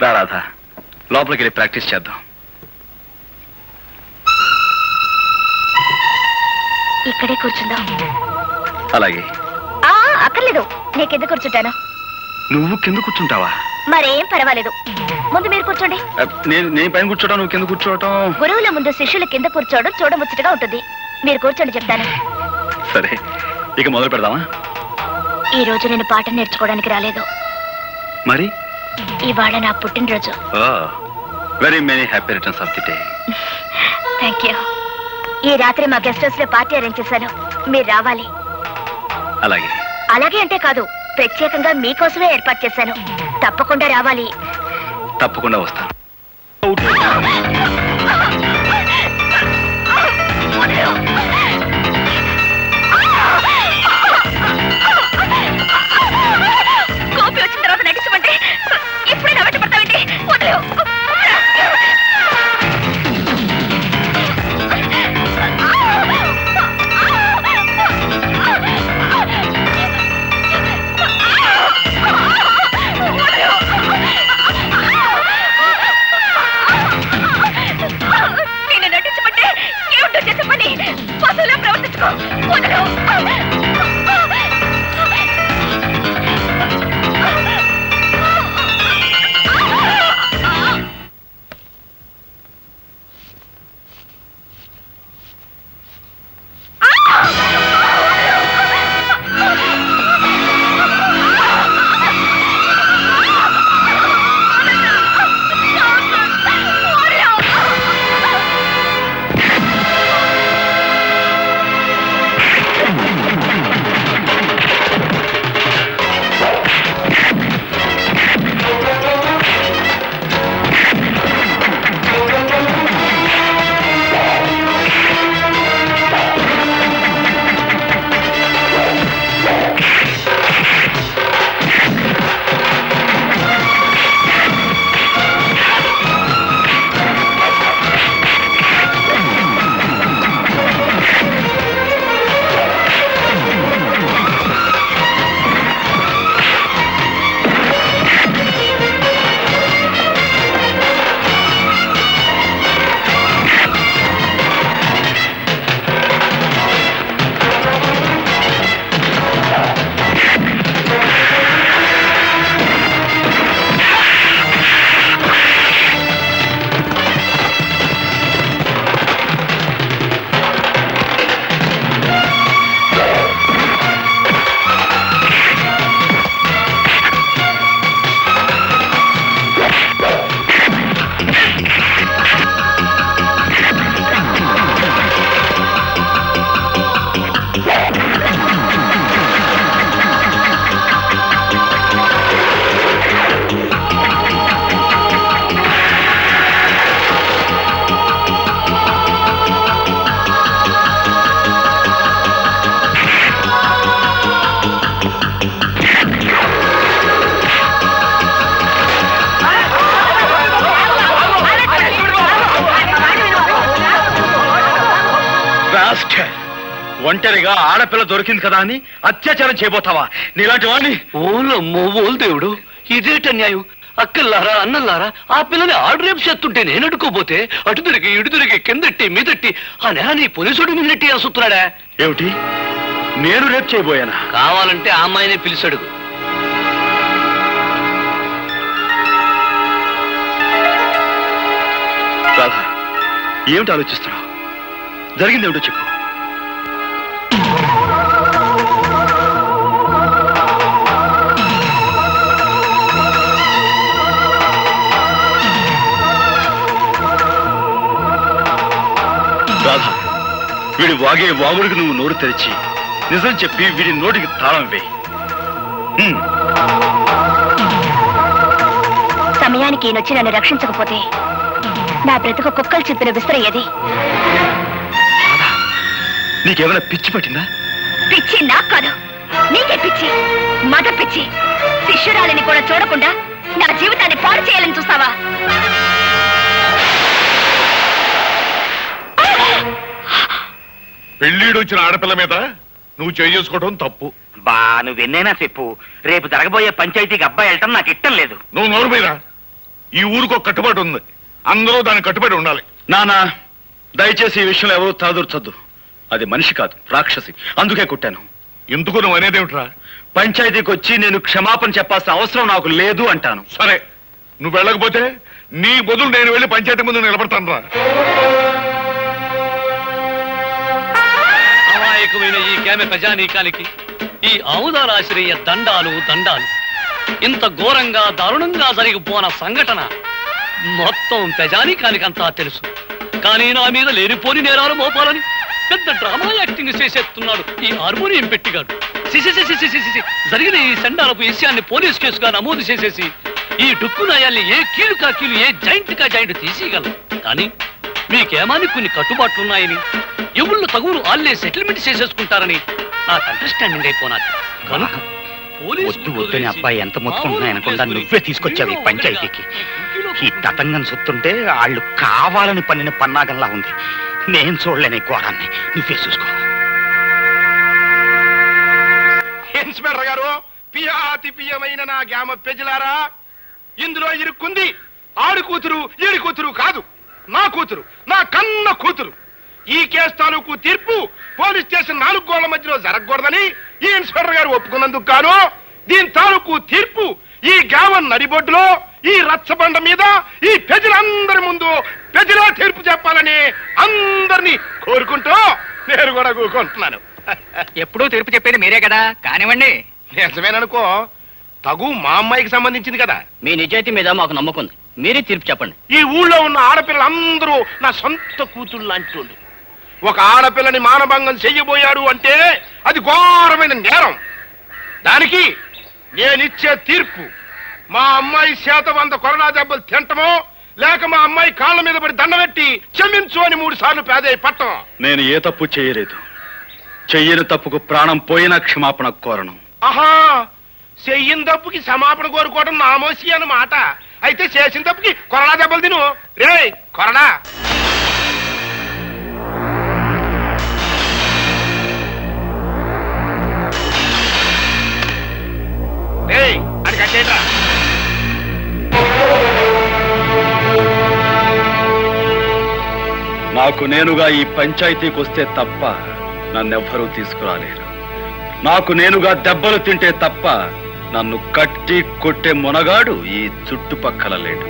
రాధా, లోపలికి వెళ్ళి ప్రాక్టీస్ చేద్దాం. ఇక్కడే కూర్చుందాం. అలాగే. అక్కర్లేదు, నేను కింద కూర్చుంటాను. నువ్వు కింద కూర్చుంటావా? మరేం పర్వాలేదు, ముందు మీరు కూర్చోండి. నేను పైన కూర్చోవడం, నువ్వు కింద కూర్చోవటం. గురువుల ముందు శిష్యుల కింద కూర్చోవడం చూడముచ్చటగా ఉంటుంది. మీరు కూర్చోండి, చెప్తాను. సరే, ఇక మొదలు పెడదామా? ఈ రోజు నేను పాట నేర్చుకోవడానికి రాలేదు. మరి ఇవాళ నా పుట్టినరోజు. Very many happy returns of the day. Thank you. ఈ రాత్రి మా గెస్ట్ హౌస్ లో పార్టీ అరేంజ్ చేశాను, మీరు రావాలి. అలాగే. అలాగే అంటే కాదు, ప్రత్యేకంగా మీకోసమే ఏర్పాటు చేశాను, తప్పకుండా రావాలి. తప్పకుండా వస్తాను. కోపి వచ్చిన తర్వాత నటించమంటే ఇప్పుడే నా వెంట పడతావేంటి? వదిలేవు. నేను నటించమంటే ఏమిటో చేసే పని పశువులా ప్రవర్తించుకో. వదలు. ఒంటరిగా ఆడపిల్ల దొరికింది కదా అని అత్యాచారం చేయబోతావా? నీలాంటి వాడిని. ఓలమ్మో ఓలు దేవుడు, ఇదేట న్యాయం? అక్కల్లారా అన్నల్లారా ఆ పిల్లని ఆర్డరేపు చేస్తుంటే నేను అడుకోపోతే అటు తిరిగి ఇటు తిరిగి కిందట్టి మీదట్టి ఆ నేల నీ పోలీసుడు మీదట్టి అసుతున్నాడా? ఏమిటి, నేను రేపు చేయబోయానా? కావాలంటే ఆ అమ్మాయినే పిలిచాడు. రాధా, ఏమిటి ఆలోచిస్తున్నావు? జరిగిందేమిటో చెప్పు. రాధా, వీడి వాగే వాగుడికి నువ్వు నోరు తెరిచి నిజం చెప్పి వీడి నోటికి తాళం వేయి. సమయానికి నొచ్చి నన్ను రక్షించకపోతే నా బ్రతుకు కుక్కలు చెప్పిన విసిరయ్యేది. నీకేమైనా పిచ్చి పట్టిందా? పిచ్చి నాకు కాదు, నీకే పిచ్చి, మగ పిచ్చి. శిష్యురాలిని కూడా చూడకుండా నా జీవితాన్ని పాడు చేయాలని చూస్తావా? పెళ్ళిడు వచ్చిన ఆడపిల్ల మీద నువ్వు చేసుకోవడం తప్పు. బా నువ్వెన్నైనా చెప్పు, రేపు జరగబోయే పంచాయతీకి అబ్బాయి వెళ్ళటం నాకు ఇష్టం లేదు. నువ్వు నోరు మీద. ఈ ఊరికి ఒక కట్టుబాటు ఉంది, అందరూ దానికి కట్టుబడి ఉండాలి. నానా, దయచేసి ఈ విషయంలో ఎవరూ తలదూర్చొద్దు. అది మనిషి కాదు, రాక్షసి. అందుకే కొట్టాను. ఎందుకు నువ్వు అనేదేమిట్రా? పంచాయతీకి వచ్చి నేను క్షమాపణ చెప్పాల్సిన అవసరం నాకు లేదు అంటాను. సరే, నువ్వు వెళ్ళకపోతే నీ బదులు నేను వెళ్ళి పంచాయతీ ముందు నిలబడతాను రా. అమాయకమైన ఈ కేమె ప్రజానీకానికి ఈ ఆముదాల ఆశ్రయ దండాలు దండాలు. ఇంత ఘోరంగా దారుణంగా జరిగిపోన సంఘటన మొత్తం ప్రజానీకానికంతా తెలుసు. కానీ నా మీద లేనిపోని నేరాలు మోపాలని పెద్ద డ్రామా యాక్టింగ్ చేసేస్తున్నాడు ఈ హార్మోనియం పెట్టిగాడు. జరిగిన ఈ సండాలపు విషయాన్ని పోలీస్ కేసుగా నమోదు చేసేసి ఈ డుక్కు నాయాల్ని ఏ కీలు కా కీలు, ఏ జాయింట్ కా జాయింట్ తీసేయగలం. కానీ మీకేమాని కొన్ని కట్టుబాట్లున్నాయని, ఎవళ్ళు తగురు ఆల్లే సెటిల్మెంట్ చేసేసుకుంటారని నాకు అండర్స్టాండింగ్ అయిపోనాది. కనుక వద్దు వద్దని అబ్బాయి ఎంత మొత్తుకుంటున్నాయనకుండా నువ్వే తీసుకొచ్చావు ఈ పంచాయతీకి. ఈ తతంగం చూస్తుంటే వాళ్ళు కావాలని పన్నిన పన్నాగంలా ఉంది. నేను చూడలేని ఘోరాన్ని, నువ్వే చూసుకో. ఇన్స్పెక్టర్ గారు, పియాతి పియమైన నా గ్రామ ప్రజలారా, ఇందులో ఇరుక్కుంది ఆడు కూతురు ఈడి కూతురు కాదు, నా కూతురు, నా కన్న కూతురు. ఈ కేసు తాలూకు తీర్పు పోలీస్ స్టేషన్ 4 గోళ్ల మధ్యలో జరగకూడదని ఈ ఇన్స్పెక్టర్ గారు ఒప్పుకున్నందుకు గాను దీని తాలూకు తీర్పు ఈ గ్రామం నడిబొడ్డులో ఈ రచ్చబండ మీద ఈ ప్రజలందరి ముందు ప్రజలా తీర్పు చెప్పాలని అందరినీ కోరుకుంటూ నేను కూడా కూరుకుంటున్నాను. ఎప్పుడూ తీర్పు చెప్పేది మీరే కదా, కానివ్వండి. నిజమేననుకో, తగు మా అమ్మాయికి సంబంధించింది కదా. మీ నిజాయితీ మీద మాకు నమ్మకం ఉంది, మీరే తీర్పు చెప్పండి. ఈ ఊళ్ళో ఉన్న ఆడపిల్లలందరూ నా సొంత కూతుళ్ళు లాంటి. ఒక ఆడపిల్లని మానభంగం చెయ్యబోయాడు అంటే అది ఘోరమైన నేరం. దానికి నేనిచ్చే తీర్పు మా అమ్మాయి చేత 100 కొరడా దెబ్బలు తింటమో, లేక మా అమ్మాయి కాళ్ళ మీద పడి దండబెట్టి క్షమించు అని 3 సార్లు పేదయ్య పట్టం. నేను ఏ తప్పు చేయలేదు. చెయ్యని తప్పుకు ప్రాణం పోయినా క్షమాపణ కోరను. ఆహా, చెయ్యని తప్పుకి క్షమాపణ కోరుకోవడం నామోసి అన్నమాట. అయితే చేసిన తప్పుకి కొరడా దెబ్బలు తిను. రే కొరడా. అది కట్టేట్రా. నాకు నేనుగా ఈ పంచాయతీకి వస్తే తప్ప నన్నెవ్వరూ తీసుకురాలేరు. నాకు నేనుగా దెబ్బలు తింటే తప్ప నన్ను కట్టి కొట్టే మునగాడు ఈ చుట్టుపక్కల లేడు.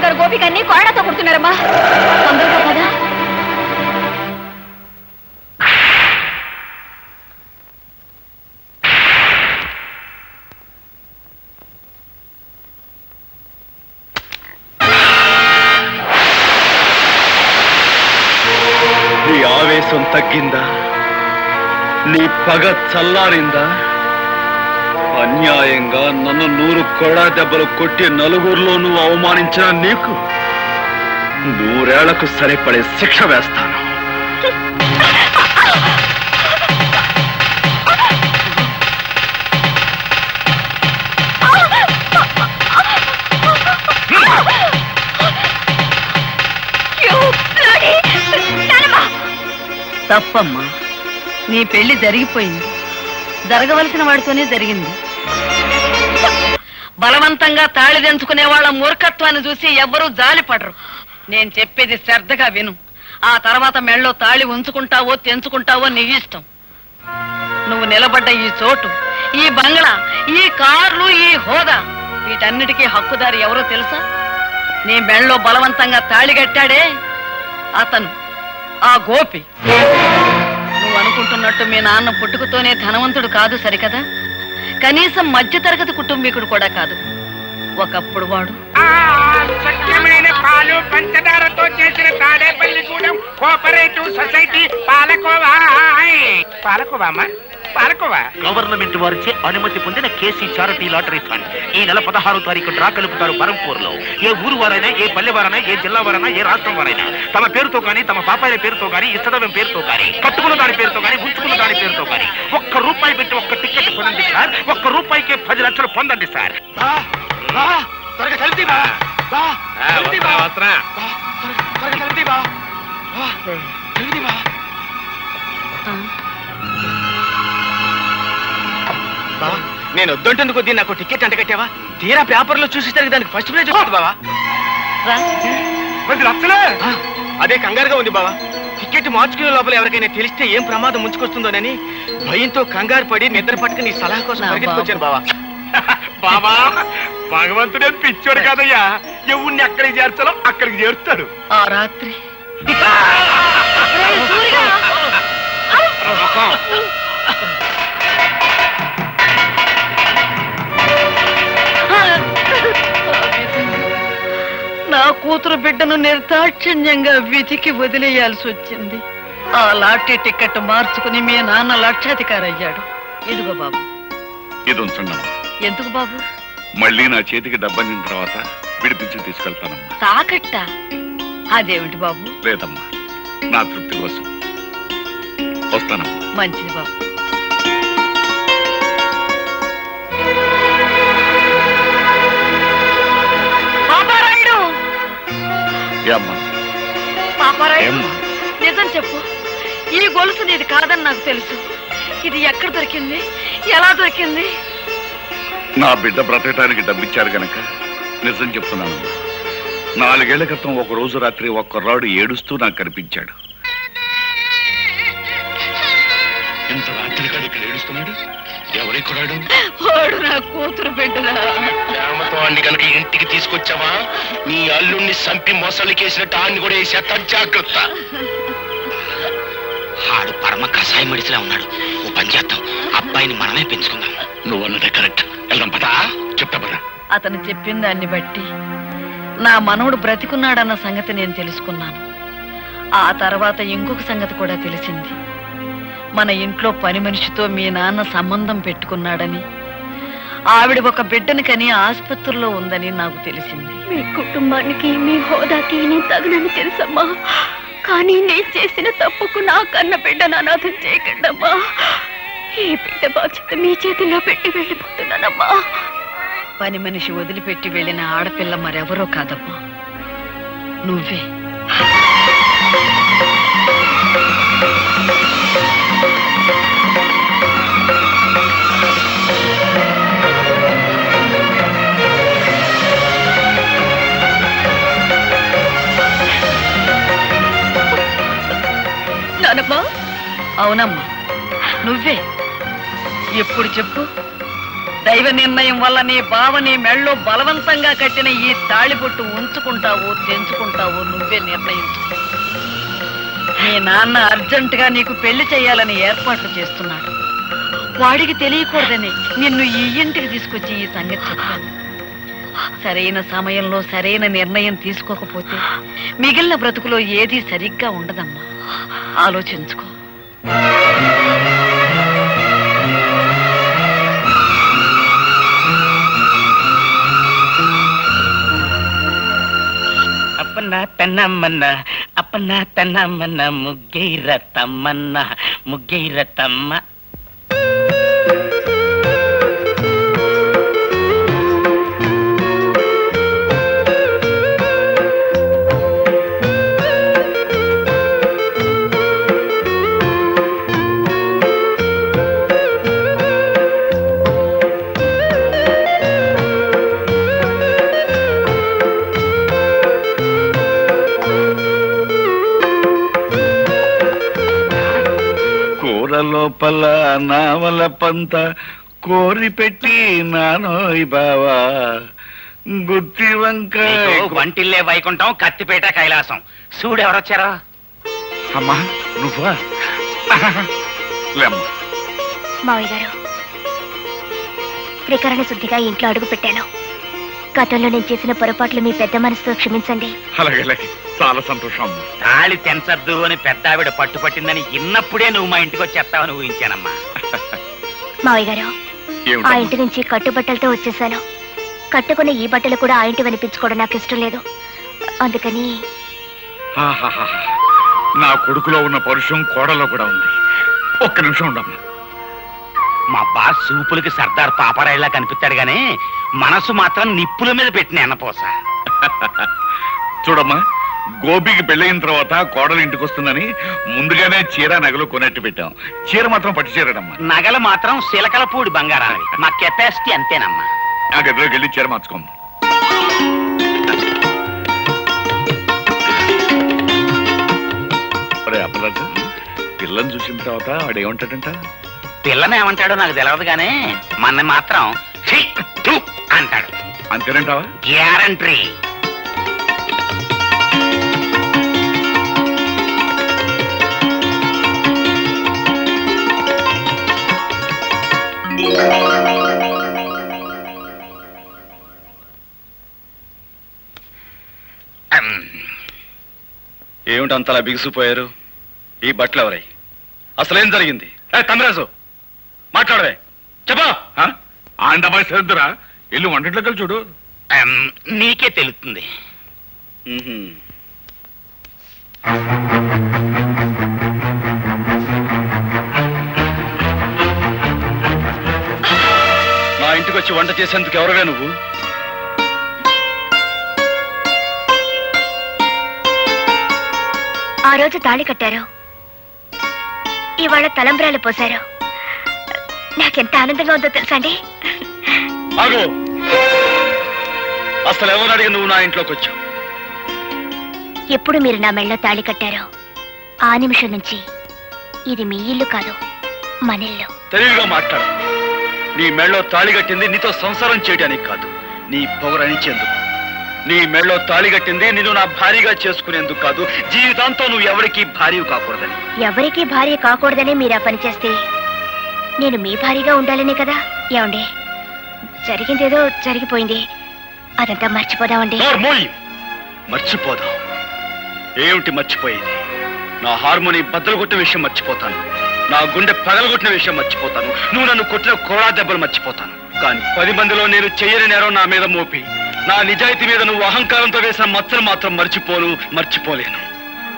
గారు గోపికన్ని కోడతో కొడుతున్నారమ్మా. తొందరగా కదా. నీ ఆవేశం తగ్గిందా? నీ పగ చల్లారిందా? అన్యాయంగా నన్ను 100 కొడా దెబ్బలు కొట్టి నలుగురిలోనూ అవమానించిన నీకు 100 ఏళ్లకు సరిపడే శిక్ష వేస్తాను. తప్పమ్మా, నీ పెళ్లి జరిగిపోయింది. జరగవలసిన వాడితోనే జరిగింది. బలవంతంగా తాళి తెంచుకునే వాళ్ళ మూర్ఖత్వాన్ని చూసి ఎవ్వరూ జాలిపడరు. నేను చెప్పేది శ్రద్ధగా విను. ఆ తర్వాత మెళ్ళో తాళి ఉంచుకుంటావో తెంచుకుంటావో నీ ఇష్టం. నువ్వు నిలబడ్డ ఈ చోటు, ఈ బంగ్లా, ఈ కార్లు, ఈ హోదా, వీటన్నిటికీ హక్కుదారి ఎవరో తెలుసా? నీ మెళ్ళో బలవంతంగా తాళి కట్టాడే అతను, ఆ గోపి. నువ్వు అనుకుంటున్నట్టు మీ నాన్న పుట్టుకతోనే ధనవంతుడు కాదు సరికదా? కనీసం మధ్యతరగతి కుటుంబీకుడు కూడా కాదు. ఒకప్పుడు వాడు స్వచ్ఛమైన పాలు పంచదారతో చేసిన తాడేపల్లిగూడెం కోఆపరేటివ్ సొసైటీ పాలకోవా. పాలకోవామా? పాలకోవా గవర్నమెంట్ వారిచే అనుమతి పొందిన కేసీ చారిటీ లాటరీ ఫండ్ ఈ నెల 16వ తారీఖు డ్రా కలుపుతారు బరంపూర్ లో. ఏ ఊరు వారైనా, ఏ పల్లె వారైనా, ఏ జిల్లా వారైనా, ఏ రాష్ట్రం వారైనా తమ పేరుతో కానీ, తమ పాపాయిల పేరుతో కానీ, ఇష్టదైవం పేరుతో కానీ, కట్టుకున్న దాని పేరుతో కానీ, ఉంచుకున్న దాని పేరుతో కానీ ₹1 పెట్టి ఒక్క టికెట్ కొనండి సార్. ₹1కే 10 లక్షలు పొందండి సార్. నేను వద్దంటుంది కొద్దీ నాకు టికెట్ అంట కట్టావా? తీరా పేపర్లో చూసేసరికి దానికి ఫస్ట్ ప్రైజ్ వచ్చింది బావా. 10 లక్షలే? అదే కంగారుగా ఉంది బావా. టికెట్ మార్చుకునే లోపల ఎవరికైనా తెలిస్తే ఏం ప్రమాదం ముంచుకొస్తుందోనని భయంతో కంగారు పడి నిద్ర పట్టుకుని నీ సలహా కోసం పరిగెత్తుకొచ్చాను బావా. బాబా, భగవంతుడే పిచ్చోడు కాదయ్యా. ఎవరిని ఎక్కడికి చేర్చాలో అక్కడికి చేరుతాడు. ఆ రాత్రి నా కూతురు బిడ్డను నిర్దాక్షిణ్యంగా విధికి వదిలేయాల్సి వచ్చింది. ఆ లాటరీ టికెట్ మార్చుకుని మీ నాన్న లక్షాధికారి అయ్యాడు. ఇదిగో బాబు. ఇది ఉంచండి. ఎందుకు బాబు? మళ్ళీ నా చేతికి డబ్బనిన తర్వాత విడిపించి తీసుకెళ్తానమ్మా. తాకట్ట? అదేమిటి బాబు? లేదమ్మా, నా తృప్తి కోసం. వస్తానమ్మా. మంచిది బాబు. పాపారాయుడు, నిజం చెప్పు. ఈ గొలుసు నీది కాదని నాకు తెలుసు. ఇది ఎక్కడ దొరికింది? ఎలా దొరికింది? నా బిడ్డ బ్రతకటానికి డబ్బిచ్చారు గనక నిజం చెప్తున్నానమ్మా. 4 ఏళ్ల క్రితం ఒక రోజు రాత్రి ఒక కుర్రాడు ఏడుస్తూ నాకు కనిపించాడు. ఇంత రాత్రి కాదు ఇక్కడ ఏడుస్తున్నాడు. ఎవరి కుర్రాడు? వాడు నా కూతురు బిడ్డరా. ప్రేమతో అన్ని కనుక ఇంటికి తీసుకొచ్చావా? నీ అల్లుణ్ణి సంపి మొసలికేసినట్టు ఆన్ని కూడా వేసేస్తా. జాగ్రత్త. ఆడు పరమ కషాయ మడిసిలా ఉన్నాడు. ఓ పని చేద్దాం, అబ్బాయిని మనమే పెంచుకుందాం. నువ్వు అన్నదే కరెక్ట్. వెళ్దాం పదా. చెప్తా పదా. అతను చెప్పిన దాన్ని బట్టి నా మనవడు బ్రతికున్నాడన్న సంగతి నేను తెలుసుకున్నాను. ఆ తర్వాత ఇంకొక సంగతి కూడా తెలిసింది. మన ఇంట్లో పని మనిషితో మీ నాన్న సంబంధం పెట్టుకున్నాడని, ఆవిడ ఒక బిడ్డని కని ఆసుపత్రిలో ఉందని నాకు తెలిసింది. మీ కుటుంబానికి, మీ హోదాకి నేను తగినని తెలుసమ్మా. కానీ నేను చేసిన తప్పుకు నా కన్న బిడ్డను అనాథం చేయకండమ్మా. ఈ బిడ్డ బాధ్యత మీ చేతిలో పెట్టి వెళ్ళిపోతున్నానమ్మా. పని మనిషి వదిలిపెట్టి వెళ్ళిన ఆడపిల్ల మరెవరో కాదమ్మా, నువ్వే. నానమ్మా? అవునమ్మా, నువ్వే. ఎప్పుడు చెప్పు. దైవ నిర్ణయం వల్ల నీ బావని మెళ్ళో బలవంతంగా కట్టిన ఈ తాళిబొట్టు ఉంచుకుంటావో తెంచుకుంటావో నువ్వే నిర్ణయించు. మీ నాన్న అర్జెంటుగా నీకు పెళ్లి చేయాలని ఏర్పాట్లు చేస్తున్నాడు. వాడికి తెలియకూడదని నిన్ను ఈ ఇంటికి తీసుకొచ్చి ఈ సంగతి చెప్పాను. సరైన సమయంలో సరైన నిర్ణయం తీసుకోకపోతే మిగిలిన బ్రతుకులో ఏదీ సరిగ్గా ఉండదమ్మా. ఆలోచించుకో. అప్పన్న తన్నమ్మన్న అప్పన్న తన్నమ్మన్న ముగ్గైర తమ్మన్న ముగ్గైర తమ్మ. లోపల నావల పంత కోరి పెట్టి నానోయ్ బావా గుత్తి వంక వంటిల్లే వైకుంఠం కత్తిపేట కైలాసం. చూడు ఎవరొచ్చారా? అమ్మా నువ్వా? లేమ్మా. మావయ్య గారు, త్రికరణ శుద్ధిగా ఇంట్లో అడుగు పెట్టాను. గతంలో నేను చేసిన పొరపాట్లు మీ పెద్ద మనసుతో క్షమించండి. అలాగే చాలా సంతోషం. తాళి తెంచద్దు అని పెద్ద ఆవిడ పట్టుపట్టిందని ఇన్నప్పుడే నువ్వు మా ఇంటికి వచ్చేస్తావని ఊహించానమ్మా. మావయ్య గారు, ఆ ఇంటి నుంచి కట్టుబట్టలతో వచ్చేసాను. కట్టుకున్న ఈ బట్టలు కూడా ఆ ఇంటి వినిపించుకోవడం నాకు ఇష్టం లేదు. అందుకని నా కొడుకులో ఉన్న పరుషం కోడలో కూడా ఉంది. ఒక్క నిమిషం ఉండమ్మా. మా బాస్ సూపులకి సర్దార్ పాపరాయిలా కనిపిస్తాడు గానీ మనసు మాత్రం నిప్పుల మీద పెట్టిన ఎన్నపోస. చూడమ్మా, గోపికి పెళ్ళయిన తర్వాత కోడలు ఇంటికి వస్తుందని ముందుగానే చీర నగలు కొనట్టు పెట్టాం. చీర మాత్రం పట్టు చీరడమ్మా. నగలు మాత్రం సిలకలపూడి బంగారావి. మా కెపాసిటీ అంతేనమ్మా. ఆ గదిలోకి వెళ్ళి చీర మార్చుకోం. అప్పరాజు, పిల్లని చూసిన తర్వాత వాడు ఏమంటాడంట? పిల్లని ఏమంటాడో నాకు తెలియదు గానీ మన మాత్రం అంటాడు. అంతేనంటావా? గ్యారంటీ. ఏమిటి అంతలా బిగుసిపోయారు? ఈ బట్టలు ఎవరై? అసలేం జరిగింది? తమరాజు మాట్లాడవే, చెప్పా. ఆండమా శ్రద్ధరా, ఇల్లు వంటట్లోకి చూడు. నీకే తెలుస్తుంది. నా ఇంటికి వచ్చి వంట చేసేందుకు ఎవరుగా నువ్వు? ఆ రోజు తాళి కట్టారు, ఇవాళ తలంబ్రాలు పోశారు. నాకెంత ఆనందంగా ఉందో తెలుసా అండి. ఆగు. అసలు ఎవరు అడిగి నువ్వు నా ఇంట్లోకి వచ్చావు? ఎప్పుడు మీరు నా మెళ్ళలో తాళి కట్టారో ఆ నిమిషం నుంచి ఇది మీ ఇల్లు కాదు, మన ఇల్లు. తెలివిగా మాట్లాడు. నీ మెళ్ళలో తాళి కట్టింది నీతో సంసారం చేయడానికి కాదు, నీ పొగరనిచ్చేందుకు. నీ మెళ్ళలో తాళి కట్టింది నిన్ను నా భార్యగా చేసుకునేందుకు కాదు, జీవితాంతం నువ్వు ఎవరికీ భార్య కాకూడదని. ఎవరికీ భార్య కాకూడదనే మీరు ఆ పని చేస్తే నేను మీ భార్యగా ఉండాలనే కదా. ఏమండి, జరిగిందేదో జరిగిపోయింది, అదంతా మర్చిపోదామండి. మర్చిపోదాం? ఏమిటి మర్చిపోయేది? నా హార్మోని బద్దలు కొట్టిన విషయం మర్చిపోతాను, నా గుండె పగలగొట్టిన విషయం మర్చిపోతాను, నువ్వు నన్ను కొట్టిన కోడా దెబ్బలు మర్చిపోతాను. కానీ 10 మందిలో నేను చెయ్యని నేరం నా మీద మోపి నా నిజాయితీ మీద నువ్వు అహంకారంతో వేసిన మచ్చను మాత్రం మర్చిపోలేను.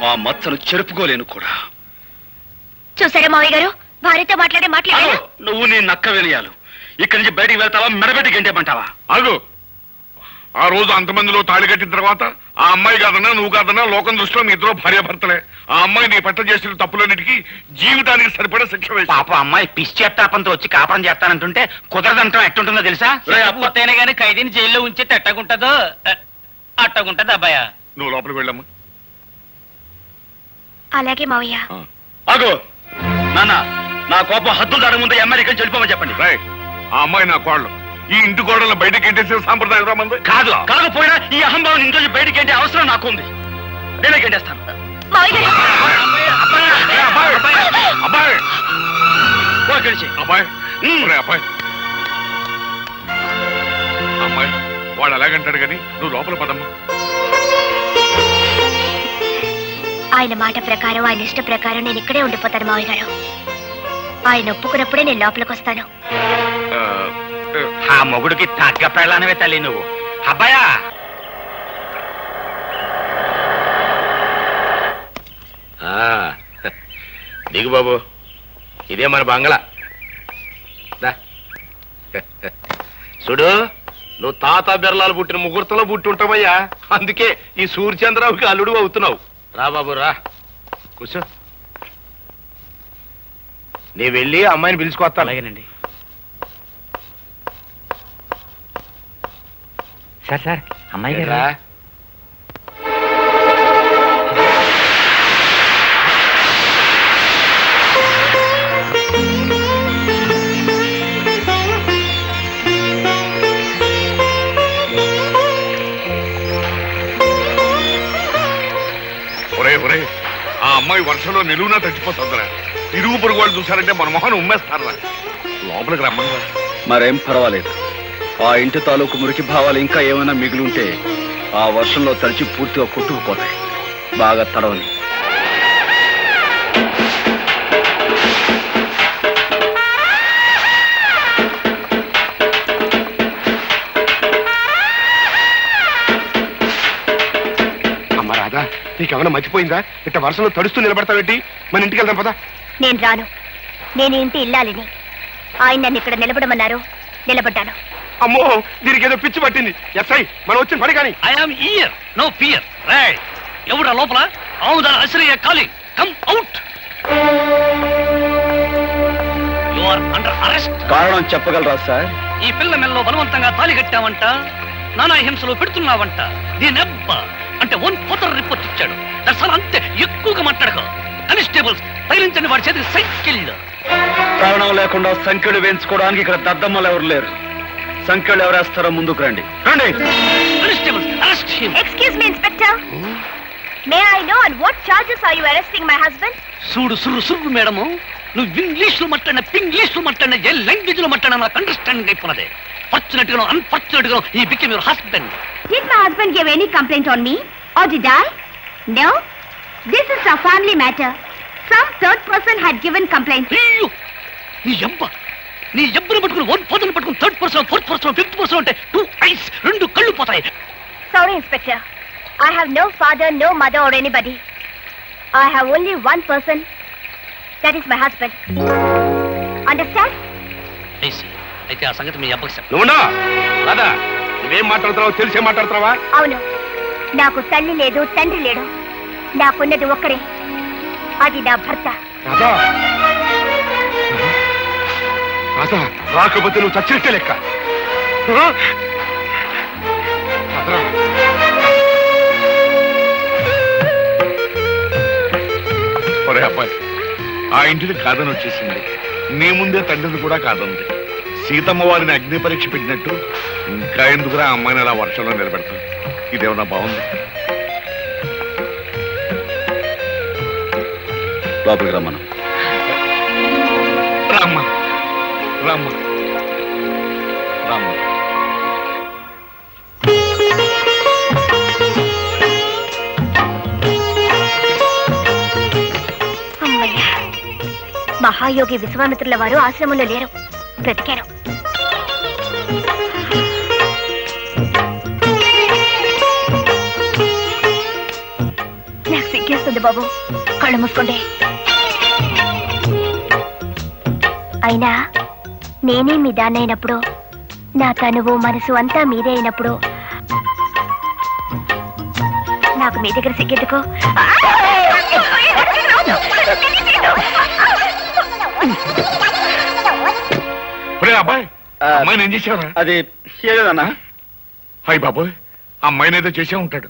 ఆ మచ్చను చెరుపుకోలేను కూడా. చూసారా మావయ్య గారు, భార్యతో మాట్లాడారు. నువ్వు నీ నక్క వినయాలు. ఇక్కడి నుంచి బయటికి వెళ్తావా, మెడబెట్టి గంటేమంటావా? అగు, ఆ రోజు అంతమందిలో తాళి కట్టిన తర్వాత ఆ అమ్మాయి కాదన్నా నువ్వు కాదన్నా లోకం దృష్టిలో మీ ఇద్దరు భార్యాభర్తలే. ఆ అమ్మాయి నీ పట్ల చేసిన తప్పులన్నిటికీ జీవితానికి సరిపడే శిక్ష వేసి. పాప అమ్మాయి పిచ్చేత్తాపంతో వచ్చి కాపురం చేస్తానంటుంటే కుదరదంటాం ఎట్టుంటుందో తెలుసా? పూర్తయినా గానీ ఖైదీని జైల్లో ఉంచి ఎట్టగుంటదో అట్టగుంటది. అబ్బాయ నువ్వు లోపలికి వెళ్ళమ్మా. అలాగే మావయ్య. ఆగో నాన్న, నా కోపం హద్దులు దాని ముందు అమ్మాయి ఇక్కడి నుంచి వెళ్ళిపోమని చెప్పండి. ఆ అమ్మాయి నా కోళ్ళు, ఈ ఇంటి గోడలను బయటకి ఎంటేసే సాంప్రదాయం రామంది కాదు కాకపోయినా ఈ అహంభావం ఇంట్లో బయటికి ఏంటి అవసరం నాకుంది. నేనే గెంటేస్తాను. అబ్బాయి గెలిచి అబ్బాయి అబ్బాయి అమ్మాయి వాడు అలాగంటాడు కానీ నువ్వు లోపల పదమ్మా. ఆయన మాట ప్రకారం ఆయన ఇష్ట ప్రకారం నేను ఇక్కడే ఉండిపోతాను మావయ్య గారు. ఆయన ఒప్పుకున్నప్పుడే నేను లోపలికి వస్తాను. ఆ మొగుడికి తగ్గ పెళ్ళానవే తల్లి నువ్వు. అబ్బాయా దిగు బాబు, ఇదే మన బంగళా. చూడు, నువ్వు తాత బెర్లాలు పుట్టిన ముహూర్తంలో పుట్టి ఉంటావయ్యా. అందుకే ఈ సూర్యచంద్రరావుకి అల్లుడు అవుతున్నావు. రా బాబు రా, కూర్చో. నీ వెళ్ళి అమ్మాయిని పిలుచుకొస్తా. అలాగేనండి. సార్ అమ్మాయి గారా? ఆ అమ్మాయి వర్షంలో నిలువునా తగ్గిపోతుందిరా. ఇరుగు పొరుగు వాళ్ళు చూసారంటే మన మొహాన్ని ఉమ్మేస్తారా. లోపలికి రమ్మని. మరేం పర్వాలేదు. ఆ ఇంటి తాలూకు మురికి భావాలు ఇంకా ఏమైనా మిగిలింటే ఆ వర్షంలో తడిచి పూర్తిగా కొట్టుకుపోతాయి. బాగా తడవని. అమ్మ రాధా, నీకేమైనా మర్చిపోయిందా? ఇట్ట వర్షంలో తడుస్తూ నిలబడతావేంటి? మన ఇంటికి వెళ్దాం పదా. నేను రాను. నేను ఇంటి ఇల్లాలిని. ఆయన నన్ను ఇక్కడ నిలబడమన్నారు, నిలబడ్డాను. అమ్మో, దీనికి ఏదో పిచ్చి పట్టింది. ఎస్ఐ, మనం వచ్చిన పని కానీ. I'm here, no fear. Right, ఎవడా లోపల? Amudala Asalayya calling, come out. You are under arrest. కారణం చెప్పగలరా సార్? ఈ పిల్ల మెల్లో బలవంతంగా తాళి కట్టావంట, నానా హింసలు పెడుతున్నావంట. దీనెబ్బ అంటే 1/4 రిపోర్ట్ ఇచ్చాడు. దర్శనం అంతే, ఎక్కువగా మాట్లాడక. కానిస్టేబుల్స్ తగిలించండి వాడి చేతికి సైకిల్. కారణం లేకుండా సంఖ్యలు వేయించుకోవడానికి ఇక్కడ దద్దమ్మలు ఎవరు లేరు. సంఖ్యలు ఎవరేస్తారో ముందుకు రండి. రండి. Constables arrest him. Excuse me inspector. May I know on what charges are you arresting my husband? చూడు సుర్రు సుర్రు మేడము, నువ్వు ఇంగ్లీష్ లో మాట్లాడిన పింగ్లీష్ లో మాట్లాడిన ఏ లాంగ్వేజ్ లో మాట్లాడినా నాకు అండర్స్టాండింగ్ అయిపోయినదే. ఫార్చునేట్ గా అన్ఫార్చునేట్ గా he became your husband. Did my husband give any complaint on me? Or did I? No. This is a family matter. Some third person had given complaint. అయ్యో, నీ ఎబ్బను పట్టుకుని 1/4 పట్టుకుని 3rd person, 4th person, 5th person అంటే 2 eyes, 2 కళ్ళు పోతాయి. Sorry, Inspector. I have no father, no mother or anybody. I have only one person. That is my husband. Understand? అయితే ఆ సంగతి మీ అబ్బకి చెప్పు. నువ్వున్నా రాదా, నువ్వేం మాట్లాడుతున్నావు తెలిసే మాట్లాడుతున్నావా? అవును, నాకు తల్లి లేదు, తండ్రి లేడు. నాకున్నది ఒక్కరే, అది నా భర్త. రాధా, రాధా, రాకపోతే నువ్వు చచ్చినట్టే లెక్క. ఒరే అబ్బాయి, ఆ ఇంటిని కాదని వచ్చేసింది. నీ ముందే తండ్రిని కూడా కాదంది. సీతమ్మ వారిని అగ్ని పరీక్ష పెట్టినట్టు ఇంకా ఎందుకురా అమ్మాయిని అలా వర్షంలో నిలబెడతాం? ఇదేమన్నా బాగుంది? లోపలికి రమ్మను. రామ్మా రామ్మా రామ్మా. అమ్మయ్య, మహాయోగి విశ్వామిత్రుల వారు ఆశ్రమంలో లేరు, బ్రతికారు. నాకు సిగ్గేస్తుంది బాబు, కళ్ళు మూసుకోండి. అయినా నేనే మీ దాన్నైనప్పుడు, నా తనువు మనసు అంతా మీదే అయినప్పుడు నాకు మీ దగ్గర సిగ్గెందుకు? అబ్బాయి, అమ్మాయిని ఏం చేసావరా? అది ఏదన్నా? హాయ్ బాబోయ్, అమ్మాయిని ఏదో చేసే ఉంటాడు.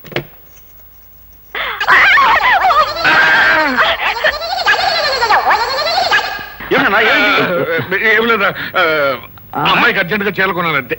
ఆ అమ్మాయికి అర్జెంట్ గా చేరుకున్నానంతే.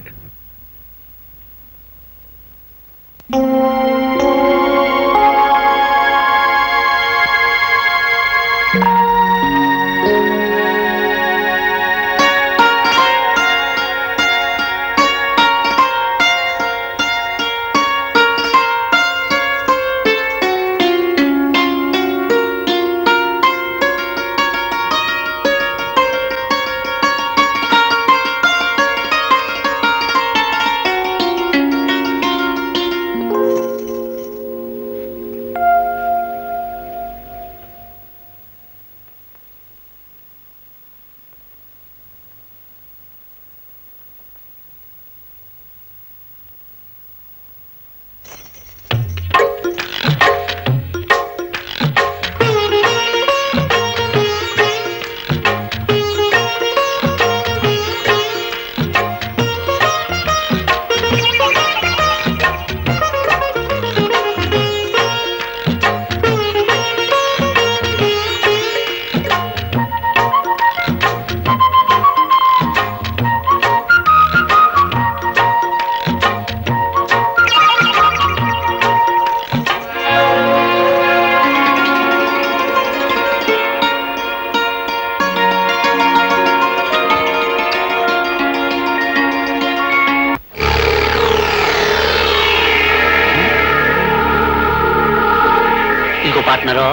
పార్ట్నరు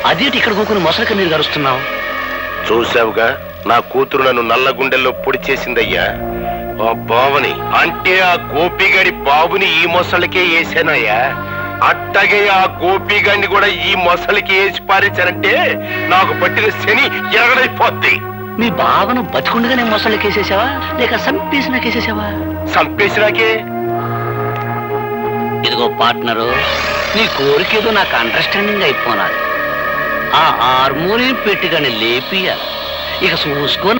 అదేంటి ఇక్కడ కూకుని మొసలికి నీరు గరుస్తున్నావు? చూసావుగా నా కూతురు నన్ను నల్ల గుండెల్లో పొడి చేసిందయ్యా. ఆ బావని అంటే ఆ గోపిగాడి బాబుని ఈ మొసలికే వేసానయ్యా. అట్టగే ఆ గోపిగాడిని కూడా ఈ మొసలికి వేసి పారేశానంటే నాకు పట్టిన శని ఎరగడైపోద్ది. మీ బావను బతికుండగానే మొసలికి వేసేసావా లేక సంపేసినాకేసేసావా? సంపేసినాకే. ఇదిగో పార్ట్నరు, నీ కోరికేదో నాకు అండర్స్టాండింగ్ అయిపోనాది. ఆ హార్మోనియం పెట్టిగానే లేపియాలి. ఇక చూసుకొని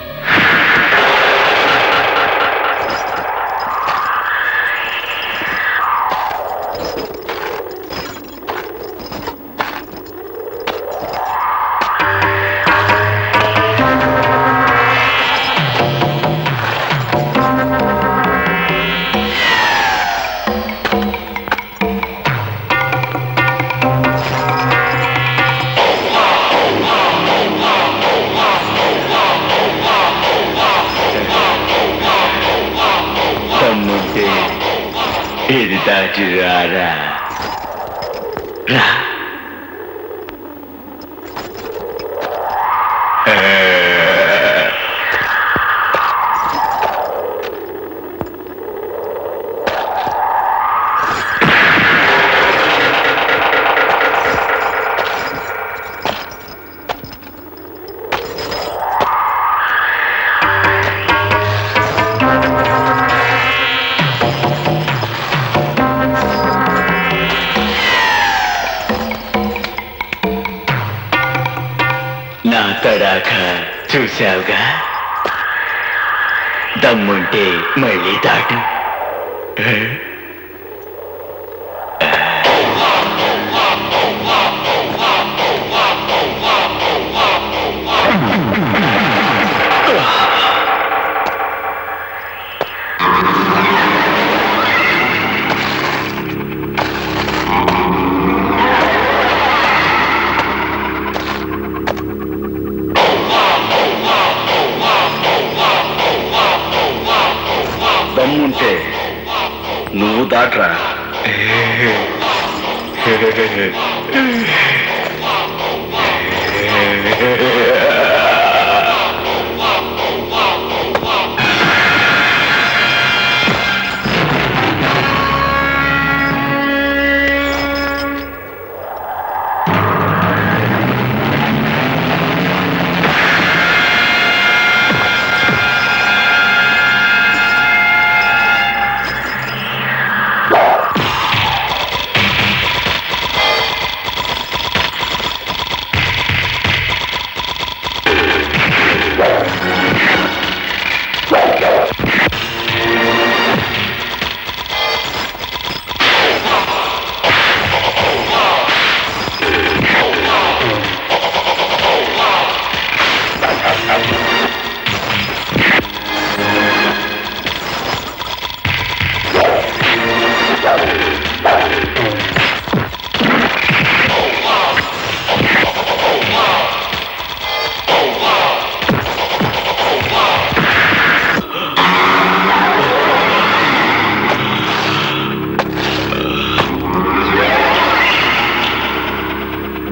ఇది దాచి రారా రా. నా తడాక చూశావుగా, దమ్ముంటే మళ్ళీ దాటు. దమ్ముంటే నువ్వు దాట్రా.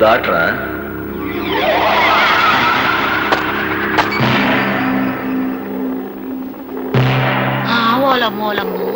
దాట్రా. ఓలమ్మోలమ్మో.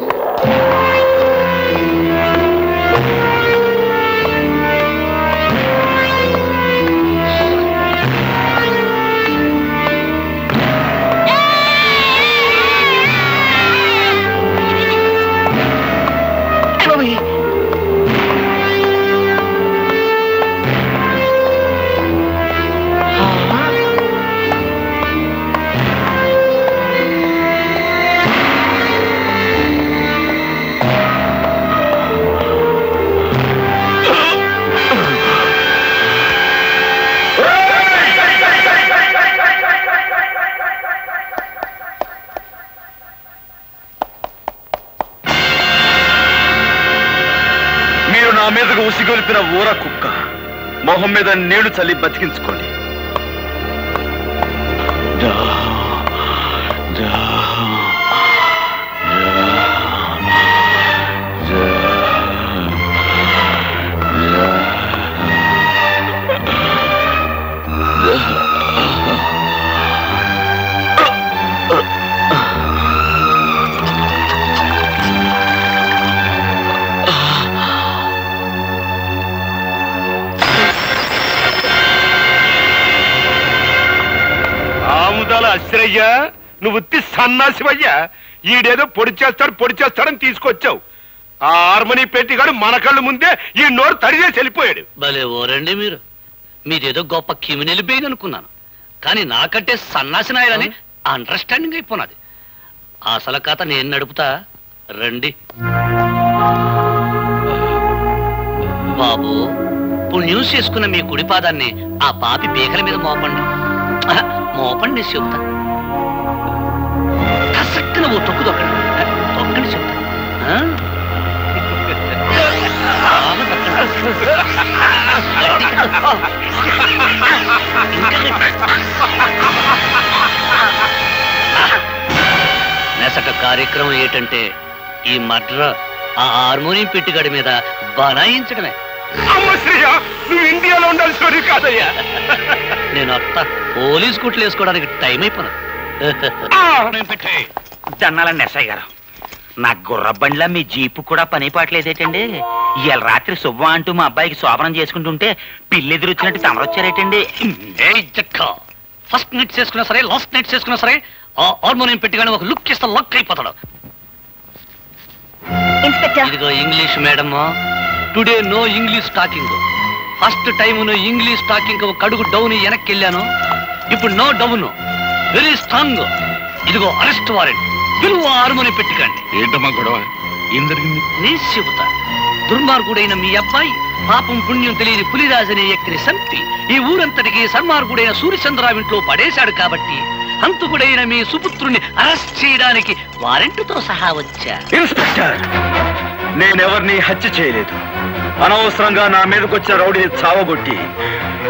నా మీదకు ఉసిగొలిపిన ఊర కుక్క మొహం మీద నీళ్లు చల్లి బతికించుకోండి. అశ్రయ్యా, నువ్వు సన్నాసివయ్యా. ఈడేదో పొడి చేస్తాడని తీసుకొచ్చావు. ఆ హార్మోని పెట్టిగాడు మన కళ్ళు ముందే ఈ నోరు తడిచేసి వెళ్ళిపోయాడు. భలే ఓరండి మీరు. మీదేదో గొప్ప క్రిమినల్ బెయిన్ అనుకున్నాను, కానీ నాకంటే సన్నాసి నాయాలని అండర్స్టాండింగ్ అయిపోయినది. అసలు కథ నేను నడుపుతా, రండి. బాబు, పుణ్యం చేసుకున్న మీ కుడి పాదాన్ని ఆ పాపి పీకల మీద మోపండి. మోపండి చెబుతా. కసక్కన ఓ తొక్కు తొక్కండి చెబుతా. నెసట కార్యక్రమం ఏంటంటే ఈ మర్డర్ ఆ హార్మోనియం పెట్టిగడి మీద బనాయించడమే. నువ్వు ఇండియాలో ఉండాల్సి కాదయ్యా. నేను అత్త పోలీస్ కుట్లు వేసుకోవడానికి టైం అయిపోయినా. దన్నాలండి ఎస్ఐ గారు, నా గుర్రబండ్లా మీ జీపు కూడా పని పాటలేదేటండి? ఇవాళ రాత్రి శుభ్వం అంటూ మా అబ్బాయికి శోభనం చేసుకుంటుంటే పిల్లెదురొచ్చినట్టు తమరొచ్చారేటండి? ఫస్ట్ నైట్ చేసుకున్నా సరే, లాస్ట్ నైట్ చేసుకున్నా సరే, ఆ హార్మోనియం పెట్టిగానే ఒక లుక్ ఇస్తే లక్ అయిపోతాడు. ఇదిగో English madam, today no English talking. First time no English talking ఒక అడుగు డౌన్ వెనక్కి వెళ్ళాను. ఇప్పుడు నో డౌన్, వెరీ స్ట్రాంగ్. ఇదిగో అరెస్ట్ వారెంట్. పిలువ హార్మోనియం పెట్టికండి. ఏంటమ్మా గొడవ? ఏం జరిగింది? నీ చెబుతా. దుర్మార్గుడైన మీ అబ్బాయి పాపం పుణ్యం తెలియని పులిరాజనే వ్యక్తిని సంపి ఈ ఊరంతటికి సన్మార్గుడైన సూర్యచంద్రరావు ఇంట్లో పడేశాడు కాబట్టి హంతకుడైన మీ సుపుత్రుని అరెస్ట్ చేయడానికి వారెంట్తో సహా వచ్చా. ఇన్స్పెక్టర్, నేనెవరిని హత్య చేయలేదు. అనవసరంగా నా మీదకి వచ్చిన రౌడీని చావగొట్టి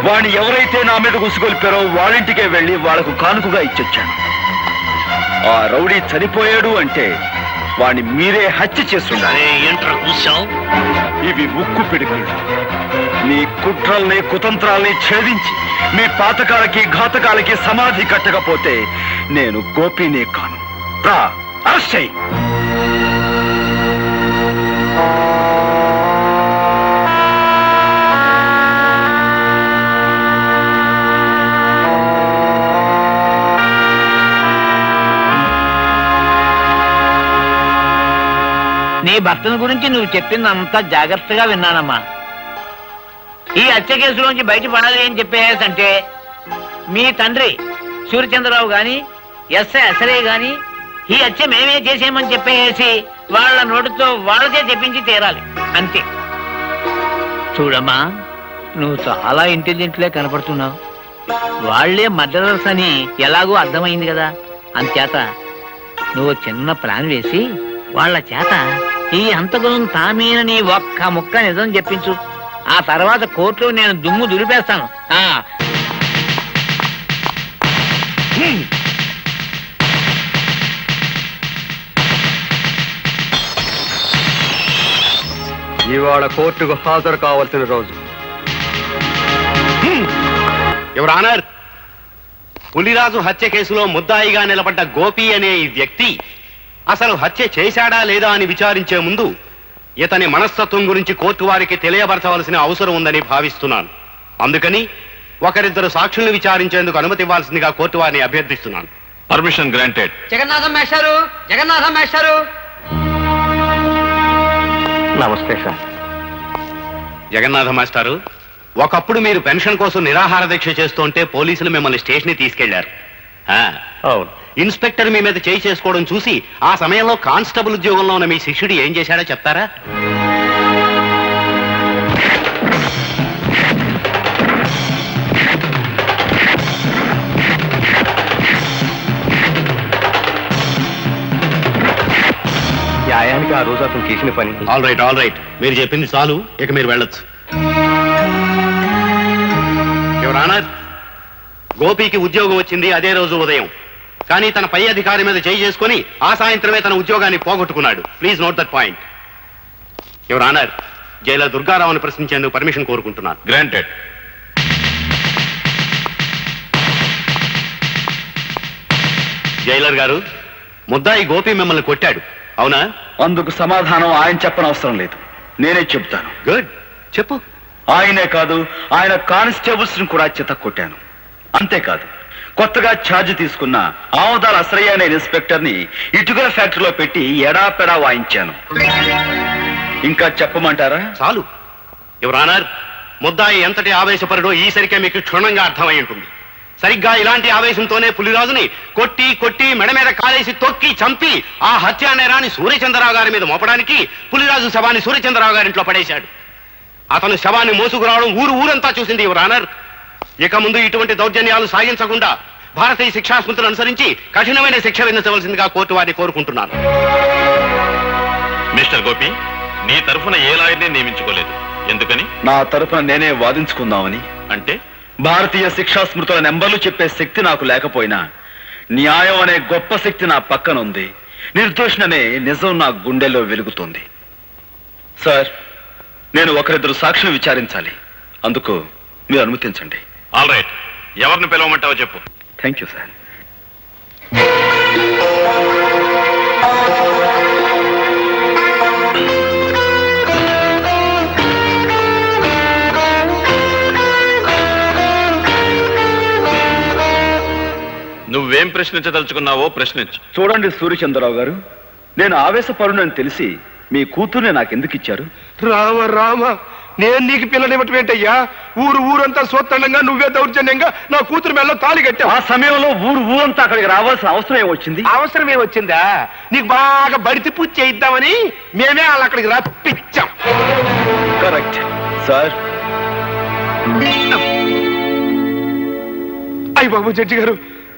వాడిని ఎవరైతే నా మీద ఉసుగొల్పారో వాళ్ళింటికే వెళ్ళి వాళ్లకు కానుకగా ఇచ్చొచ్చాను. ఆ రౌడీ చనిపోయాడు అంటే వాడిని మీరే హత్య చేస్తుండాలి. ఇవి ఉక్కు పిడుగులు. మీ కుట్రల్ని కుతంత్రాల్ని ఛేదించి మీ పాతకాలకి ఘాతకాలకి సమాధి కట్టకపోతే నేను గోపినే కాను. రా, అరెస్ట్ చెయ్యి. నీ భర్తను గురించి నువ్వు చెప్పిందంతా జాగ్రత్తగా విన్నానమ్మా. ఈ హత్య కేసులోంచి బయటపడాలి అని చెప్పేసంటే మీ తండ్రి సూర్యచంద్రరావు గాని ఎస్ఐ అసరే గాని ఈ హత్య మేమే చేసేమని చెప్పేసి వాళ్ళ నోటితో వాళ్ళకే చెప్పించి తీరాలి, అంతే. చూడమ్మా, నువ్వు చాలా ఇంటెలిజెంట్లే కనపడుతున్నావు. వాళ్లే మర్డరర్స్ అని ఎలాగో అర్థమైంది కదా. అంచేత నువ్వు చిన్న ప్లాన్ వేసి వాళ్ళ చేత ఈ హంతకులను తామేనని ఒక్క ముక్క నిజం చెప్పించు. ఆ తర్వాత కోర్టులో నేను దుమ్ము దులిపేస్తాను. ఇవాళ కోర్టుకు హాజరు కావాల్సిన రోజు. యువర్ ఆనర్, పులిరాజు హత్య కేసులో ముద్దాయిగా నిలబడ్డ గోపి అనే ఈ వ్యక్తి అసలు హత్య చేశాడా లేదా అని విచారించే ముందు ఇతని మనస్తత్వం గురించి కోర్టు వారికి తెలియబరచవలసిన అవసరం ఉందని భావిస్తున్నాను. అందుకని ఒకరిద్దరు సాక్షుల్ని విచారించేందుకు అనుమతి ఇవ్వాల్సిందిగా కోర్టు వారిని అభ్యర్థిస్తున్నాను. Permission granted. జగన్నాథం మేస్టారు, జగన్నాథం మేస్టారు. నమస్తే సార్. జగన్నాథ మాస్టారు, ఒకప్పుడు మీరు పెన్షన్ కోసం నిరాహార దీక్ష చేస్తుంటే పోలీసులు మిమ్మల్ని స్టేషన్ తీసుకెళ్లారు. అవును. ఇన్స్పెక్టర్ మీ మీద చేయి చేసుకోవడం చూసి ఆ సమయంలో కానిస్టేబుల్ ఉద్యోగంలో ఉన్న మీ శిష్యుడు ఏం చేశాడో చెప్తారా? న్యాయానికి ఆ రోజు అతను చేసిన పని. ఆల్ రైట్, మీరు చెప్పింది చాలు, ఇక మీరు వెళ్ళొచ్చు. యువర్ ఆనర్, గోపికి ఉద్యోగం వచ్చింది అదే రోజు ఉదయం. కానీ తన పై అధికారి మీద చేయి చేసుకుని ఆ సాయంత్రమే తన ఉద్యోగాన్ని పోగొట్టుకున్నాడు. Please note that point. Your honour, jailer దుర్గారావుని ప్రశ్నించేందుకు పర్మిషన్ కోరుకుంటున్నాను. గ్రాంటెడ్. జైలర్ గారు, ముద్దాయి గోపి మిమ్మల్ని కొట్టాడు, అవునా? అందుకు సమాధానం ఆయన చెప్పనవసరం లేదు, నేనే చెప్తాను. గుడ్, చెప్పు. ఆయనే కాదు, ఆయన కానిస్టేబుల్స్ ని కూడా చితక్ కొట్టాను. అంతేకాదు, కొత్తగా ఛార్జ్ తీసుకున్న ఆమదాల అసరయ్య అనే ఇన్స్పెక్టర్ ని ఇటుకల ఫ్యాక్టరీలో పెట్టి ఎడాపెడా వాయించాను. ఇంకా చెప్పమంటారా? చాలు. యువర్ ఆనర్, ముద్దాయి ఎంతటి ఆవేశపరుడో ఈసరికే మీకు క్షుణ్ణంగా అర్థమై ఉంటుంది. సరిగ్గా ఇలాంటి ఆవేశంతోనే పులిరాజుని కొట్టి కొట్టి మెడ మీద కాలేసి తొక్కి చంపి ఆ హత్యా నేరాన్ని సూర్యచంద్రరావు గారి మీద మోపడానికి పులిరాజు శవాన్ని సూర్యచంద్రరావు గారింట్లో పడేశాడు. అతను శవాన్ని మోసుకురావడం ఊరంతా చూసింది యువర్ ఆనర్. ఇక ముందు ఇటువంటి దౌర్జన్యాలు సాగించకుండా భారతీయ శిక్షా స్మృతులను అనుసరించి కఠినమైన శిక్ష విధించవలసిందిగా కోర్టు వారిని కోరుకుంటున్నాను. మిస్టర్ గోపి, నీ తరఫున ఏ లాయర్ని నియమించుకోలేదు, ఎందుకని? నా తరఫున నేనే వాదించుకుందామని. అంటే భారతీయ శిక్షా స్మృతుల నెంబర్లు చెప్పే శక్తి నాకు లేకపోయినా న్యాయం అనే గొప్ప శక్తి నా పక్కన ఉంది. నిర్దోషణనే నిజం నా గుండెల్లో వెలుగుతోంది. సార్, నేను ఒకరిద్దరు సాక్షులు విచారించాలి, అందుకు మీరు అనుమతించండి. ఆల్ రైట్, ఎవరిని పిలవమంటావో చెప్పు. Thank you sir. నువ్వేం ప్రశ్నించదలుచుకున్నావో ప్రశ్నించు. చూడండి సూర్యచంద్రరావు గారు, నేను ఆవేశపరునని తెలిసి మీ కూతుర్ని నాకెందుకు ఇచ్చారు? రామ రామ, నేను నీకు పిల్లనివ్వటం ఏంటయ్యా? ఊరంతా సోత్తండంగా నువ్వే దౌర్జన్యంగా నా కూతురు మెల్ల తాళి కట్టావు. ఆ సమయంలో ఊరంతా అక్కడికి రావాల్సిన అవసరం ఏమొచ్చింది? అవసరం ఏమొచ్చిందా? నీకు బాగా బడితి పూజ చేయిద్దామని మేమే వాళ్ళు అక్కడికి రప్పించాం. Correct sir. అయ్య బాబు జడ్జి గారు,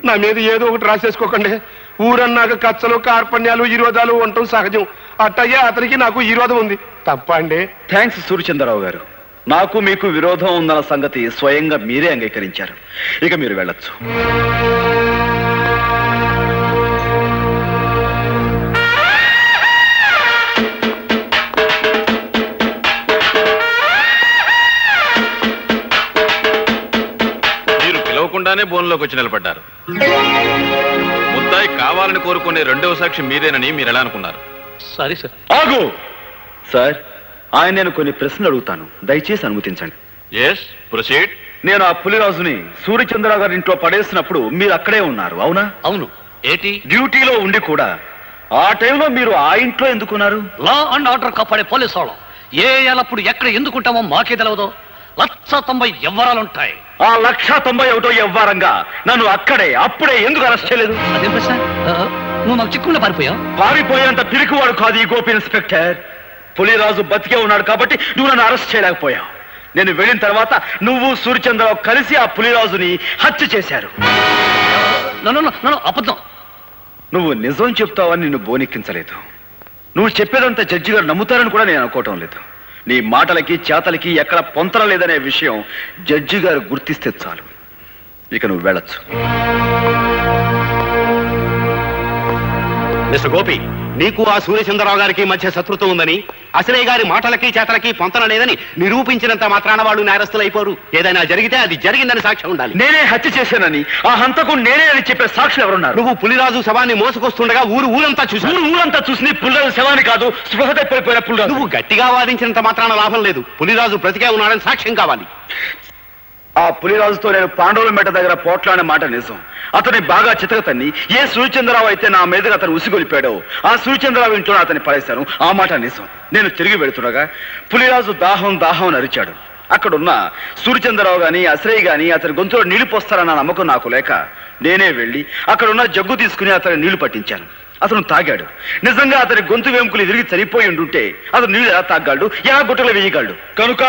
నా మీద ఏదో ఒకటి రాసేసుకోకండి. ఊరన్నాక కచ్చలు కార్పణ్యాలు విరోధాలు ఉండటం సహజం. అట్టయ్యే అతనికి నాకు విరోధం ఉంది, తప్ప అండి? థ్యాంక్స్ సూర్యచంద్రరావు గారు, నాకు మీకు విరోధం ఉందన్న సంగతి స్వయంగా మీరే అంగీకరించారు. ఇక మీరు వెళ్ళొచ్చు. మీరు పిలవకుండానే బోన్లోకి వచ్చి నిలబడ్డారు. ముద్దాయి కావాలని కోరుకునే రెండవ సాక్షి మీరేనని మీరు ఎలా అనుకున్నారు? Sorry sir. ఆగు సార్, ఆయన నేను కొన్ని ప్రశ్నలు అడుగుతాను, దయచేసి అనుమతించండి. Yes, proceed. నేను ఆ పులిరాజుని సూర్యచంద్రరావు గారి ఇంట్లో పడేసినప్పుడు మీరు అక్కడే ఉన్నారు, అవునా? అవును. ఏంటి? డ్యూటీలో ఉండి కూడా ఆ టైంలో మీరు ఆ ఇంట్లో ఎందుకున్నారు? లా అండ్ ఆర్డర్ కాపాడే పోలీసు వాళ్ళం ఏ ఎల్లప్పుడు ఎక్కడ ఎందుకుంటామో మాకే తెలవదు. 190 ఎవ్వరాలుంటాయి. ఆ 191 ఎవ్వారంగా నన్ను అప్పుడే ఎందుకు అరెస్ట్ చేయలేదు? అదేం ప్రశ్న? నువ్వు మాకు చిక్కుల్లో పారిపోయావు. పారిపోయేంత పిరికివాడు కాదు ఈ గోపి ఇన్స్పెక్టర్. పులిరాజు బతికే ఉన్నాడు కాబట్టి నువ్వు నన్ను అరెస్ట్ చేయలేకపోయావు. నేను వెళ్ళిన తర్వాత నువ్వు సూర్యచంద్రరావు కలిసి ఆ పులిరాజుని హత్య చేశారు. అబద్ధం. నువ్వు నిజం చెప్తావని నిన్ను బోనెక్కించలేదు. నువ్వు చెప్పేదంతా జడ్జి గారు నమ్ముతారని కూడా నేను అనుకోవటం లేదు. నీ మాటలకి చేతలకి ఎక్కడ పొంతన లేదనే విషయం జడ్జి గారు గుర్తిస్తే చాలు. ఇక నువ్వు వెళ్ళొచ్చు. మిస్టర్ గోపి, నీకు ఆ సూర్యచంద్రరావు గారికి మధ్య శత్రుత్వం ఉందని, అసలే గారి మాటలకి చేతలకి పొంతన లేదని నిరూపించినంత మాత్రాన వాళ్ళు నేరస్తులైపోరు. ఏదైనా జరిగితే అది జరిగిందని సాక్ష్యం ఉండాలి. నేనే హత్య చేశానని, ఆ హంతకు నేనే అని చెప్పే సాక్షులు ఎవరున్నారు? నువ్వు పులిరాజు శవాన్ని మోసుకొస్తుండగా ఊరంతా చూసి పులిరాజు శవాన్ని కాదు, స్పృహ తప్పిపోయిన పులిరాజు. నువ్వు గట్టిగా వాదించినంత మాత్రాన లాభం లేదు. పులిరాజు బ్రతికే ఉన్నాడని సాక్ష్యం కావాలి. ఆ పులిరాజుతో నేను పాండవుల మెట్ట దగ్గర పోట్లాడిన మాట నిజం. అతని బాగా చితకతన్ని ఏ సూర్యచంద్రరావు అయితే నా మీదగా అతను ఉసిగొలిపాడో ఆ సూర్యచంద్రరావు ఇంట్లో అతన్ని పడేశాను. ఆ మాట నిజం. నేను తిరిగి వెళుతుండగా పులిరాజు దాహం దాహం అని అరిచాడు. అక్కడున్న సూర్యచంద్రరావు గాని అశ్రయ్ గాని అతని గొంతులో నీళ్లు పోస్తారన్న నమ్మకం నాకు లేక నేనే వెళ్ళి అక్కడున్న జగ్గు తీసుకుని అతని నీళ్లు పట్టించాను. అతను తాగాడు. నిజంగా అతని గొంతు వెంకులు ఎదిరిగి చనిపోయి ఉండుంటే అతను నీళ్లు ఎలా తాగలడు, ఎలా గుట్టలు వేయగలడు? కనుక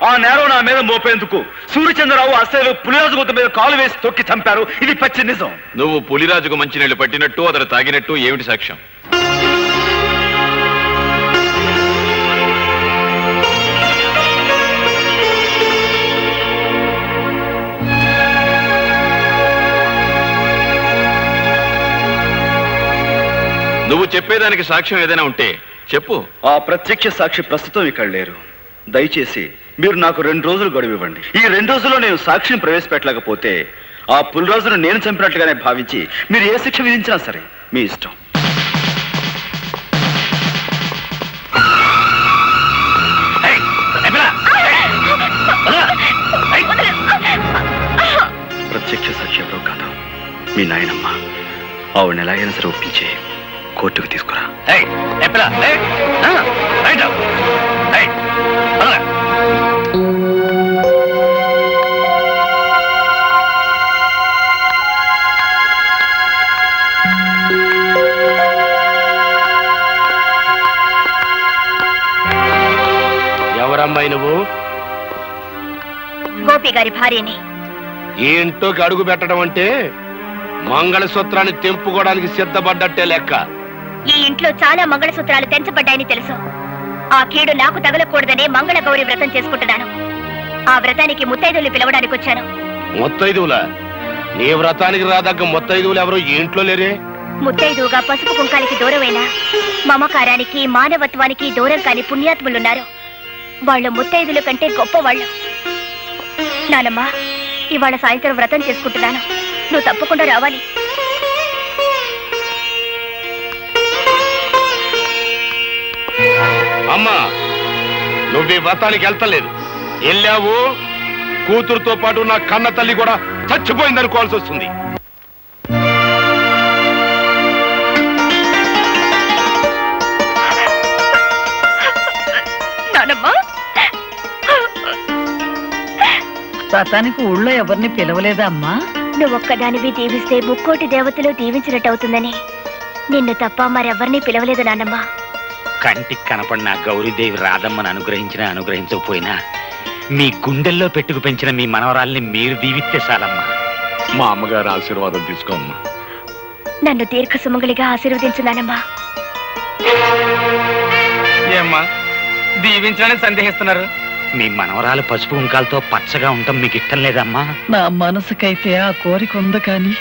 ఆ నేరం నా మీద మోపేందుకు సూర్యచంద్రరావు అసలు పులిరాజు గొంతు మీద కాలు వేసి తొక్కి చంపారు. ఇది పచ్చి నిజం. నువ్వు పులిరాజుకు మంచినీళ్లు పట్టినట్టు అతను తాగినట్టు ఏమిటి సాక్ష్యం? నువ్వు చెప్పేదానికి సాక్ష్యం ఏదైనా ఉంటే చెప్పు. ఆ ప్రత్యక్ష సాక్షి ప్రస్తుతం ఇక్కడ లేరు. దయచేసి మీరు నాకు 2 రోజులు గడువు ఇవ్వండి. ఈ 2 రోజుల్లో నేను సాక్షిని ప్రవేశపెట్టలేకపోతే ఆ పులిరాజును నేను చంపినట్లుగానే భావించి మీరు ఏ శిక్ష విధించినా సరే మీ ఇష్టం. ప్రత్యక్ష సాక్షి ఎవరో కాదు, మీ నాయనమ్మ. ఆవిడని ఎలాగైనా సరే ఒప్పించి కోర్టుకు తీసుకురా. ఎవరమ్మాయి నువ్వు? గోపి గారి భార్యని. ఈ ఇంట్లోకి అడుగు పెట్టడం అంటే మంగళసూత్రాన్ని తెంపుకోవడానికి సిద్ధపడ్డట్టే లెక్క. ఈ ఇంట్లో చాలా మంగళసూత్రాలు తెంచబడ్డాయని తెలుసు. ఆ కీడు నాకు తగలకూడదనే మంగళ గౌరి వ్రతం చేసుకుంటున్నాను. ఆ వ్రతానికి ముత్తైదువులు పిలవడానికి వచ్చాను. ముత్తైదువులా? నీ వ్రతానికి రాదగ్గ ముత్తైదువులు ఎవరు ఈ ఇంట్లో లేరే? ముత్తైదువుగా పసుపు కుంకాలకి దూరమైన, మమకారానికి మానవత్వానికి దూరం కాని పుణ్యాత్ములున్నారు. వాళ్ళు ముత్తైదుల కంటే గొప్పవాళ్ళు. నానమ్మా, ఇవాళ సాయంత్రం వ్రతం చేసుకుంటున్నాను. నువ్వు తప్పకుండా రావాలి. అమ్మా, నువ్వు ఈ వ్రతానికి వెళ్తలేదు. వెళ్ళావు, కూతురుతో పాటు నా కన్న తల్లి కూడా చచ్చిపోయిందనుకోవాల్సి వస్తుంది. వ్రతానికి ఊళ్ళో ఎవరిని పిలవలేదా అమ్మా? నువ్వొక్కదానివి దీవిస్తే ముక్కోటి దేవతలు దీవించినట్టు అవుతుందని నిన్ను తప్ప మరెవరిని పిలవలేదు నాన్నమ్మా. కంటికి కనపడిన గౌరీదేవి రాధమ్మను అనుగ్రహించకపోయినా మీ గుండెల్లో పెట్టుకు పెంచిన మీ మనవరాల్ని మీరు దీవిస్తే చాలమ్మా. మా అమ్మగారు ఆశీర్వాదం తీసుకోమ్మా. నన్ను దీర్ఘ సుమంగళిగా ఆశీర్వదించున్నానమ్మా. ఏమ్మా దీవించడానికి సందేహిస్తున్నారు? మీ మనవరాలు పసుపు కుంకాలతో పచ్చగా ఉండటం మీకు ఇష్టం లేదమ్మా? నా మనసుకైతే ఆ కోరిక ఉంది, కానీ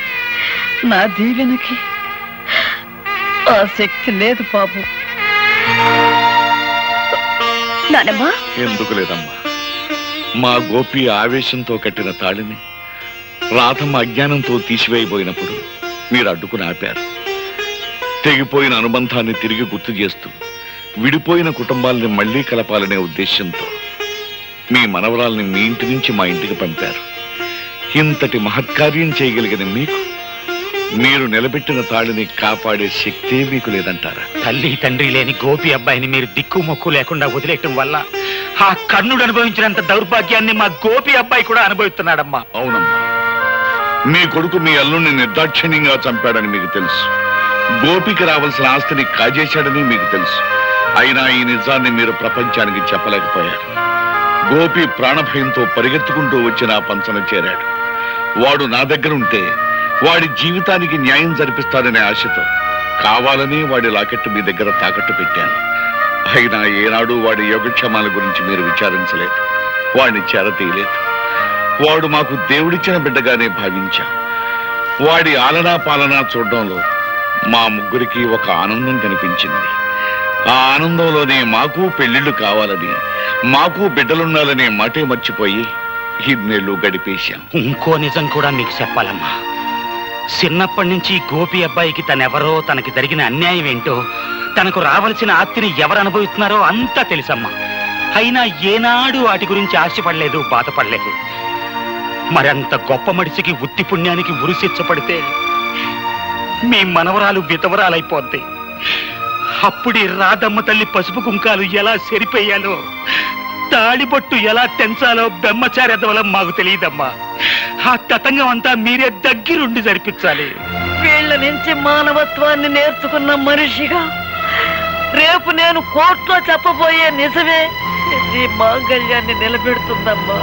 నా దీవెనకి ఆ శక్తి లేదు బాబు. నానమ్మా, ఎందుకు లేదమ్మా? మా గోపి ఆవేశంతో కట్టిన తాళిని రాధమ్మ అజ్ఞానంతో తీసివేయబోయినప్పుడు మీరు అడ్డుకుని ఆపారు. తెగిపోయిన అనుబంధాన్ని తిరిగి గుర్తు చేస్తూ విడిపోయిన కుటుంబాలని మళ్లీ కలపాలనే ఉద్దేశంతో మీ మనవరాల్ని మీ ఇంటి నుంచి మా ఇంటికి పంపారు. ఇంతటి మహత్కార్యం చేయగలిగిన మీకు మీరు నిలబెట్టిన తాళిని కాపాడే శక్తే మీకు లేదంటారా? తల్లి తండ్రి లేని గోపి అబ్బాయిని మీరు దిక్కు మొక్కు లేకుండా వదిలేయటం వల్ల ఆ కర్ణుడు అనుభవించినంత దౌర్భాగ్యాన్ని మా గోపి అబ్బాయి కూడా అనుభవిస్తున్నాడమ్మా. అవునమ్మా, మీ కొడుకు మీ అల్లుడిని నిర్దాక్షిణ్యంగా చంపాడని మీకు తెలుసు. గోపికి రావాల్సిన ఆస్తిని కాజేశాడని మీకు తెలుసు. అయినా ఈ నిజాన్ని మీరు ప్రపంచానికి చెప్పలేకపోయారు. గోపి ప్రాణభయంతో పరిగెత్తుకుంటూ వచ్చి నా పంచన చేరాడు. వాడు నా దగ్గర ఉంటే వాడి జీవితానికి న్యాయం జరిపిస్తాడనే ఆశతో కావాలని వాడి లాకెట్టు మీ దగ్గర తాకట్టు పెట్టాను. అయినా ఏనాడు వాడి యోగక్షేమాల గురించి మీరు విచారించలేదు, వాడిని చేరతీయలేదు. వాడు మాకు దేవుడిచ్చిన బిడ్డగానే భావించాం. వాడి ఆలనా పాలనా చూడడంలో మా ముగ్గురికి ఒక ఆనందం కనిపించింది. ఆ ఆనందంలోనే మాకు పెళ్లిళ్ళు కావాలని, మాకు బిడ్డలుండాలనే మాటే మర్చిపోయి ఇన్నేళ్ళు గడిపేశాం. ఇంకో నిజం కూడా మీకు చెప్పాలమ్మా. చిన్నప్పటి నుంచి గోపి అబ్బాయికి తనెవరో, తనకి జరిగిన అన్యాయం ఏంటో, తనకు రావలసిన ఆస్తిని ఎవరు అనుభవిస్తున్నారో అంతా తెలుసమ్మా. అయినా ఏనాడు వాటి గురించి ఆశపడలేదు, బాధపడలేదు. మరంత గొప్ప మనిషికి ఉత్తి పుణ్యానికి ఉరిశిచ్చపడితే మీ మనవరాలు విధవరాలైపోద్ది. అప్పుడి రాధమ్మ తల్లి పసుపు కుంకాలు ఎలా సరిపోయాలో, తాళిబొట్టు ఎలా తెంచాలో బ్రహ్మచార్యవలం మాకు తెలియదమ్మా. ఆ తతంగం అంతా మీరే దగ్గరుండి జరిపించాలి. వీళ్ళ నుంచి మానవత్వాన్ని నేర్చుకున్న మనిషిగా రేపు నేను కోర్టులో చెప్పబోయే నిజమే ఈ మాంగళ్యాన్ని నిలబెడుతుందమ్మా.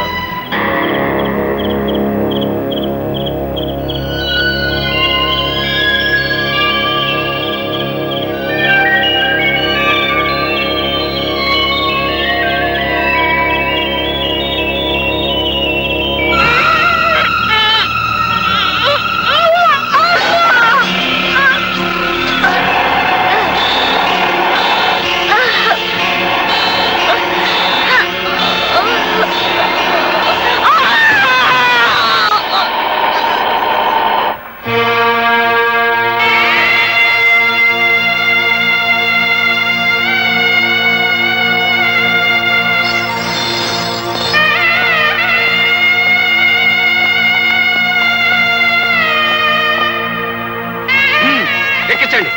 ఎక్కించండి.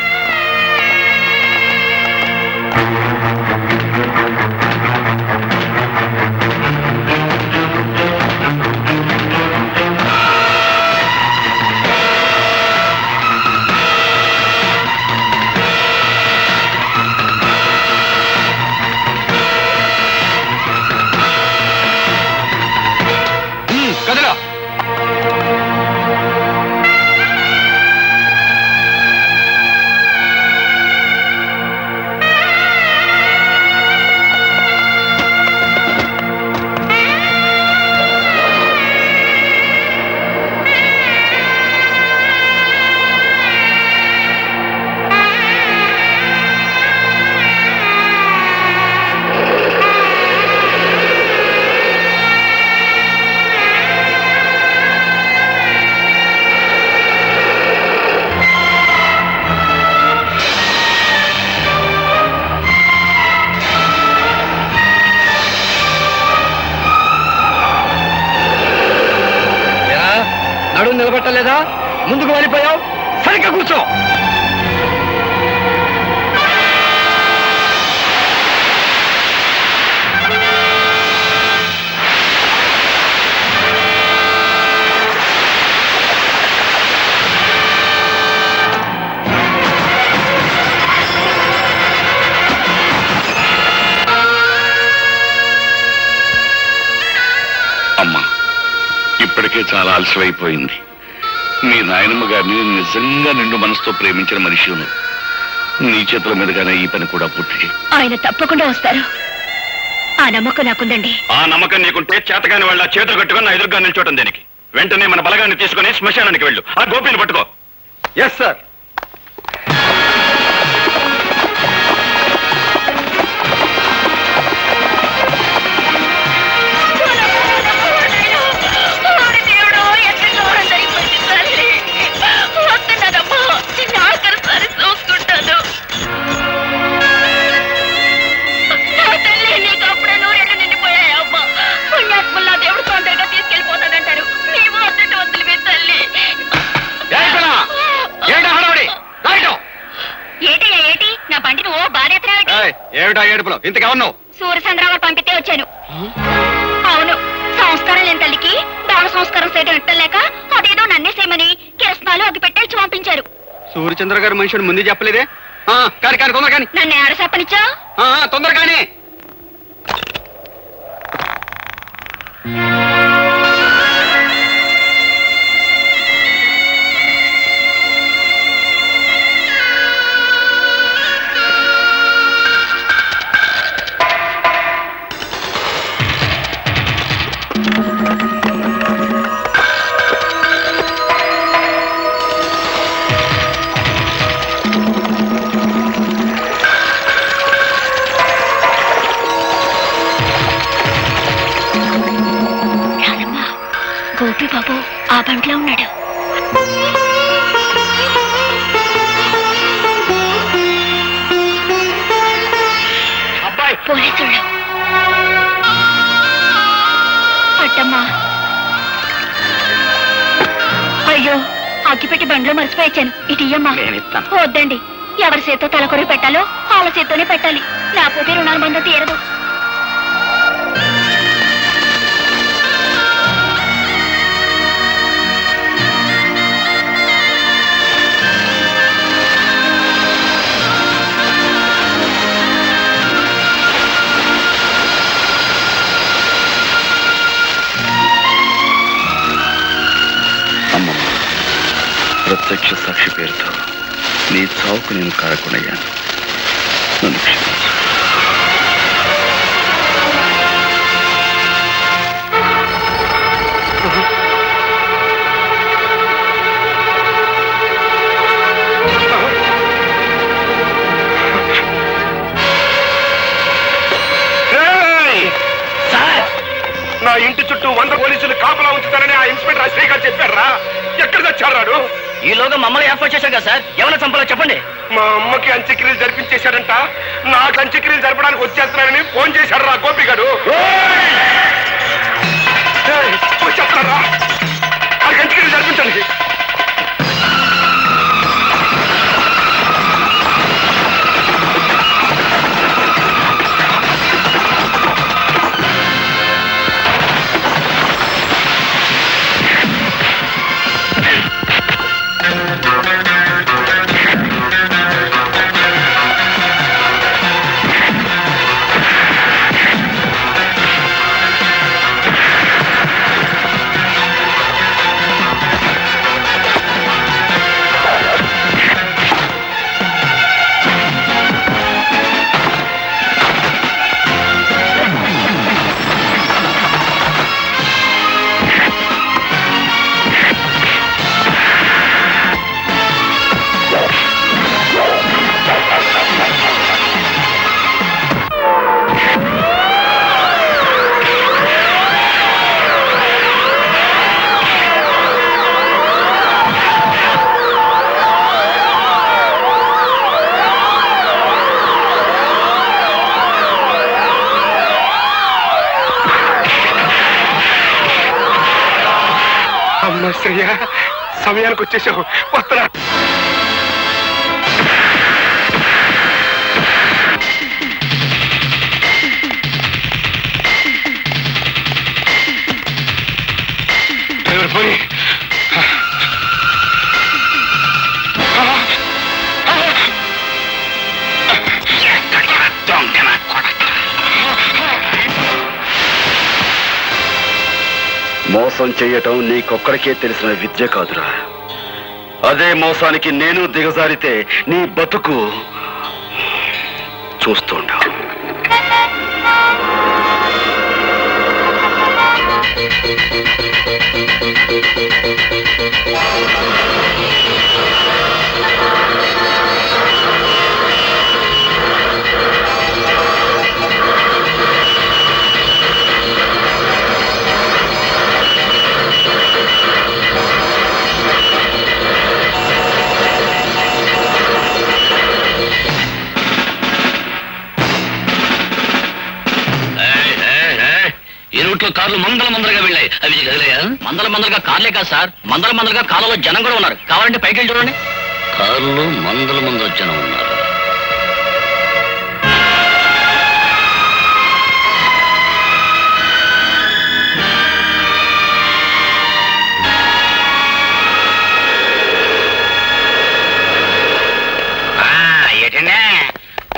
కదలా. నడుము నిలబెట్టలేదా? ముందుకు వెళ్ళిపోయావు. సరిగ్గా కూర్చో. అమ్మా, ఇప్పటికే చాలా ఆలస్యమైపోయింది. మీ నాయనమ్మ గారిని నిజంగా నిండు మనసుతో ప్రేమించిన మనిషి నీ చేతుల మీదుగానే ఈ పని కూడా పూర్తి చేయి. ఆయన తప్పకుండా వస్తారు. ఆ నమ్మకం నాకుందండి. ఆ నమ్మకం నీకుంటే చేతగాని వాళ్ళ చేతులు కట్టుకుని నా ఎదురుగా నిల్చోవడం దేనికి? వెంటనే మన బలగాన్ని తీసుకుని శ్మశానానికి వెళ్ళు. ఆ గోపిని పట్టుకో. Yes sir. ఏమిటా ఏడుపులో? ఇంతకేమన్నావు? సూర్యచంద్రరావు గారు పంపితే వచ్చాను. అవును, సంస్కారం లేని తల్లికి దాన సంస్కారం చేయడం ఇట్టలేక అదేదో నన్నే చేయమని కిరసనాలు అగ్గి పెట్టేసి పంపించారు. సూర్యచంద్ర గారు మనుషుడు ముందు చెప్పలేదే? కానీ కానీ తొందర కానీ. నన్ను ఏడ చెప్పనిచ్చా? తొందర కానీ. గోపి బాబు ఆ బంట్లో ఉన్నాడు. పోలీసుళ్ళు. అట్టమ్మా, అయ్యో అగ్గిపెట్టి బండ్లో మర్చిపోయాను. ఇటు ఇయ్యమ్మా. వద్దండి, ఎవరి చేత్తో తలకొరి పెట్టాలో వాళ్ళ చేత్తోనే పెట్టాలి, లేకపోతే రుణాల బంధం తీరదు. ప్రత్యక్ష సాక్షి పేరుతో నీ చావుకు నేను కారకునయ్యాను. నన్ను క్షమించు. నా ఇంటి చుట్టూ 100 పోలీసులు కాపలా ఉంచుతారని ఆ ఇన్స్పెక్టర్ అశ్రీ గారు చెప్పారా? ఎక్కడ తెచ్చాడు? ఈలోగా మమ్మల్ని ఏర్పాటు చేశాం కదా సార్. ఎవరైనా చంపాలో చెప్పండి. మా అమ్మకి అంత్యక్రియలు జరిపించేశాడంట. నాకు అంత్యక్రియలు జరపడానికి వచ్చేస్తున్నానని ఫోన్ చేశాడు రా గోపి గారు. వచ్చేస్తున్నారా? వాళ్ళకి అంత్యక్రియలు జరిపించండి. అమ్మయ్యా, సమయానికి వచ్చేసావు. వస్తున్నా. డ్రైవర్ పోయి మోసం చేయటం నీకొక్కడికే తెలిసిన విద్య కాదురా. అదే మోసానికి నేను దిగజారితే నీ బతుకు చూస్తుండవు. ఈ రూట్ లో కార్లు మందలుగా వెళ్ళాయి. అవి కదిలేయా? మందలుగా కార్లే కాదు సార్, మందలుగా కాలంలో జనం కూడా ఉన్నారు. కావాలంటే పైకి వెళ్ళి చూడండి. కార్లు మందల జనం ఉన్నారు.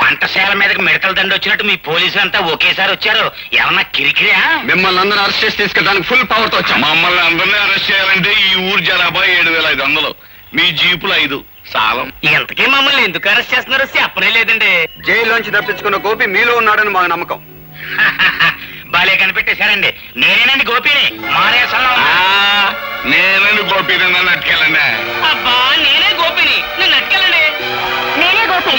వంటశాల మీదకి మిడతల దండి వచ్చినట్టు మీ పోలీసులు అంతా ఒకేసారి వచ్చారు. ఏమన్నా కిరికిరియా? మిమ్మల్ని అందరూ అరెస్ట్ చేసి తీసుకెళ్ళడానికి ఫుల్ పవర్ తో వచ్చాం. మమ్మల్ని అందరినీ అరెస్ట్ చేయాలంటే ఈ ఊరు జనాభా 7,500, మీ జీపులు 5 సాలం. ఇంతకీ మమ్మల్ని ఎందుకు అరెస్ట్ చేస్తున్నారో చెప్పనే లేదండి. జైల్లోంచి తప్పించుకున్న గోపి మీలో ఉన్నాడని మాకు నమ్మకం. బాలే కనిపెట్టేశారండి. నేనేనండి గోపిని. మానేసంలో నేనండి గోపి, నన్ను అట్టుకెళ్ళండి. అబ్బా నేనే గోపిని, నన్ను అట్టుకెళ్ళండి. నేనే గోపి.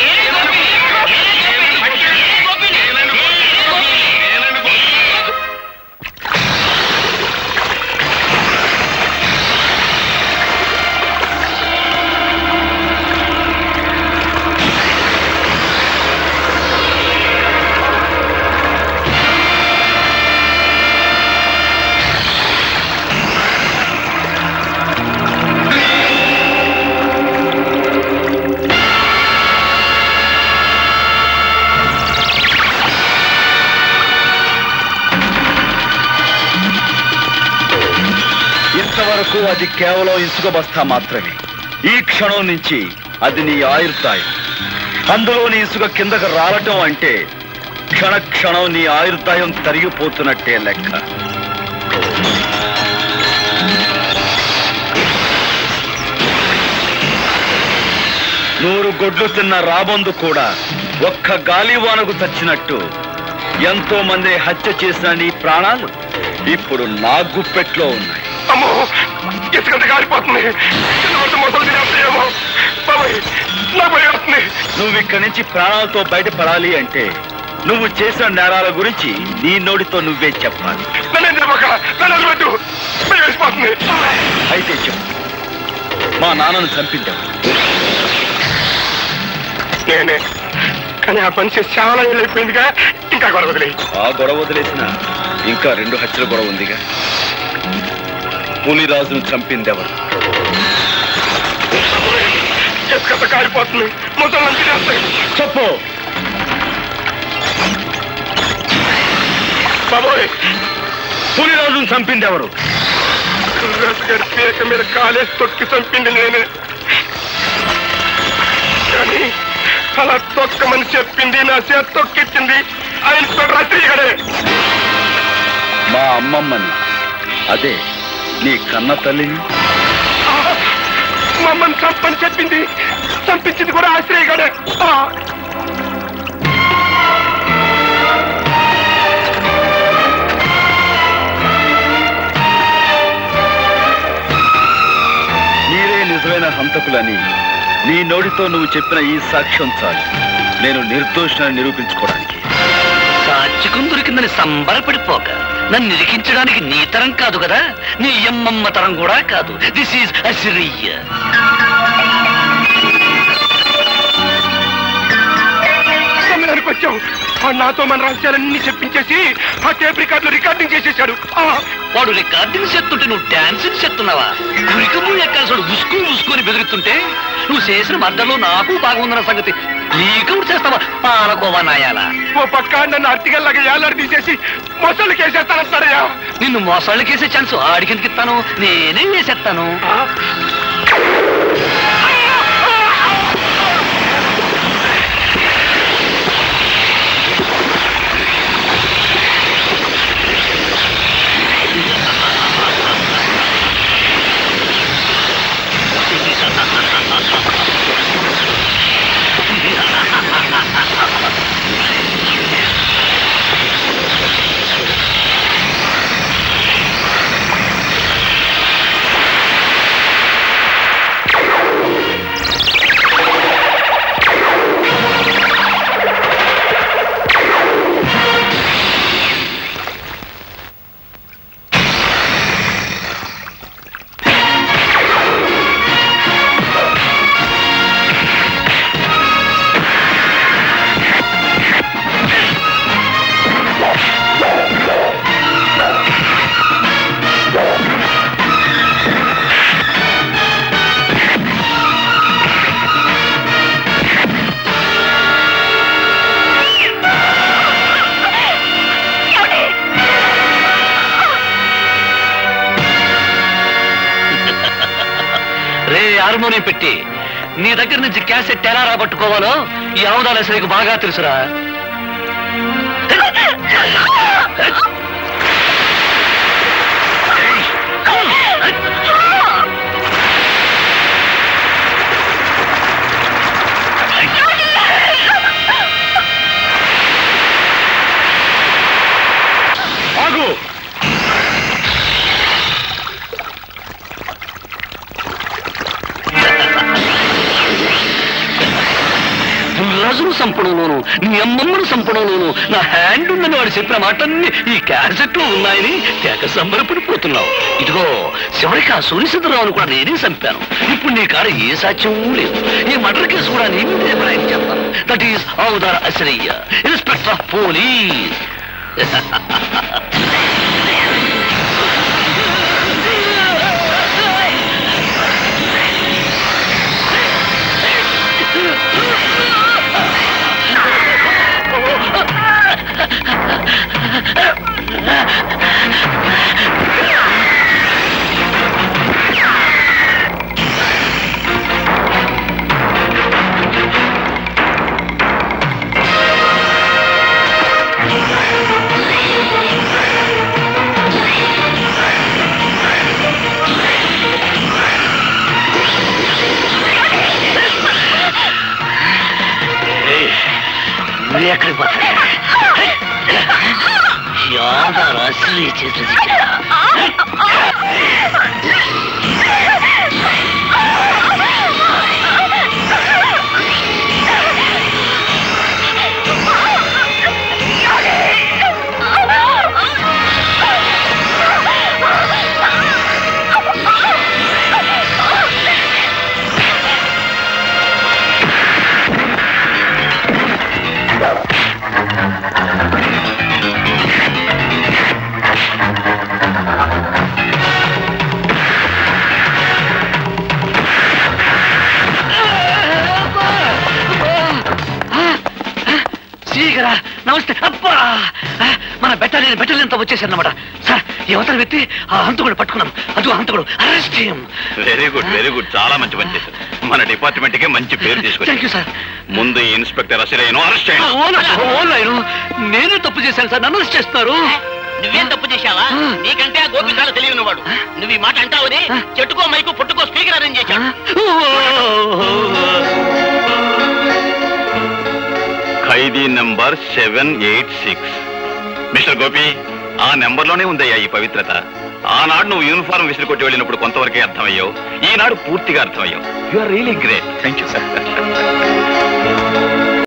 వరకు అది కేవలం ఇసుక బస్తా మాత్రమే. ఈ క్షణం నుంచి అది నీ ఆయుర్దాయం. అందులోని ఇసుక కిందకు రావటం అంటే క్షణ క్షణం నీ ఆయుర్దాయం తరిగిపోతున్నట్టే లెక్క. నూరు గొడ్లు తిన్న రాబందు కూడా ఒక్క గాలివానకు చచ్చినట్టు ఎంతో మంది హత్య చేసిన నీ ప్రాణాలు ఇప్పుడు నా గుప్పెట్లో ఉన్నాయి. అమ్మో, ఇసుకంత కాలిపోతుంది. నువ్వు ఇక్కడి నుంచి ప్రాణాలతో బయటపడాలి అంటే నువ్వు చేసిన నేరాల గురించి నీ నోటితో నువ్వే చెప్పాలి. అయితే చెప్పు, మా నాన్నను చంపించావు. నేనే, కానీ ఆ పని చేసి చాలా అయిపోయిందిగా. ఇంకా గొడవ వదిలే. ఆ గొడవ వదిలేసిన ఇంకా 2 హత్యల గొడవ ఉందిగా. పులిరాజును చంపిందెవరు? ఎక్కడ కాలిపోతుంది. ముసలి చెప్పు బాబోయ్. పులిరాజును చంపిందెవరు? గారి పీక మీద కాలేసి తొక్కి చంపింది నేనే. కానీ అలా తొక్కమని చెప్పింది, నా చేత తొక్కిచ్చింది ఆయన రచయిడే. మా అమ్మమ్మని, అదే నీ కన్న తల్లిని. మమ్మల్ని చంపని చెప్పింది, చంపించింది కూడా ఆశ్రయగాడే. మీరే నిజమైన హంతకులని నీ నోటితో నువ్వు చెప్పిన ఈ సాక్ష్యం చాలు నేను నిర్దోషాన్ని నిరూపించుకోవడానికి. సాక్షికం దొరికిందని సంబరపడిపోక నన్ను నిరికించడానికి నీ తరం కాదు కదా, నీ అమ్మమ్మ తరం కూడా కాదు. This is Asiri. సమయానికి వచ్చావు. నాతో మన రహస్యాలన్నీ చెప్పించేసి ఆ టేప్ రికార్డులో రికార్డింగ్ చేసేశాడు. వాడు రికార్డింగ్ చేస్తుంటే నువ్వు డాన్సింగ్ చేస్తున్నావా? గురికము ఎక్కాల్సాడు ఉసుకు ఉసుకొని బెదిరిస్తుంటే నువ్వు చేసిన మద్దలో నాకు బాగుందన్న సంగతి నీకు చేస్తావా? పాలకోవా నాయాలా. ఓ పక్క నన్ను అర్తిగల్లాగా ఏలాడి తీసేసి మొసళ్ళకి వేసేస్తానంటాడయ్యా. నిన్ను మొసళ్ళకి వేసే ఛాన్స్ ఆడికిందుకు ఇస్తాను, నేనే వేసేస్తాను. హార్మోనియం పెట్టి నీ దగ్గర నుంచి క్యాసెట్ ఎలా రాబట్టుకోవాలో ఈ ఆముదాల సరికి బాగా తెలుసురా. ఆగు. రాజును చంపడంలోను నీ అమ్మమ్మను చంపడంలోను నా హ్యాండ్ ఉందని వాడు చెప్పిన మాటన్ని ఈ క్యాసెట్ లో ఉన్నాయని తెగ సంబరపడిపోతున్నావు. ఇదిగో చివరికి ఆ సూర్యచంద్రరావును కూడా నేనే చంపాను. ఇప్పుడు నీ కాడ ఏ సాక్ష్యం లేదు. ఈ మర్డర్ కేసు కూడా నీ మీదే ప్రయత్నిస్తాను. That is Avudara Asiri, inspector of police. ఎక్కడికి పోతాడు యాదారు అసలు చేతులు నమస్తే అబ్బా మన బెటాలియన్ వచ్చేసారన్నమాట సార్ యువతల వ్యక్తి ఆ హంతకుడు పట్టుకున్నాం అది హంతకుడు అరెస్ట్ చేయం వెరీ గుడ్ చాలా మంచి పని చేశారు మన డిపార్ట్మెంట్ కి మంచి పేరు తీసుకొచ్చారు సార్ ముందు ఇన్స్పెక్టర్ అసిరయ్యను అరెస్ట్ చేయండి నేనే తప్పు చేశాను సార్ నన్ను అరెస్ట్ చేస్తున్నారు నువ్వేం తప్పు చేశావా నీకంటే ఆ గోపి చాలా తెలియని వాడు నువ్వు ఈ మాట అంటావని చెట్టుకో మైకు పుట్టుకో స్పీకర్ అరేంజ్ చేశాడు ఖైదీ నంబర్ 786 మిస్టర్ గోపి ఆ నెంబర్లోనే ఉందయ్యా ఈ పవిత్రత ఆనాడు నువ్వు యూనిఫారం విసిరి కొట్టి వెళ్ళినప్పుడు కొంతవరకే అర్థమయ్యావు ఈనాడు పూర్తిగా అర్థమయ్యావు you are really great thank you sir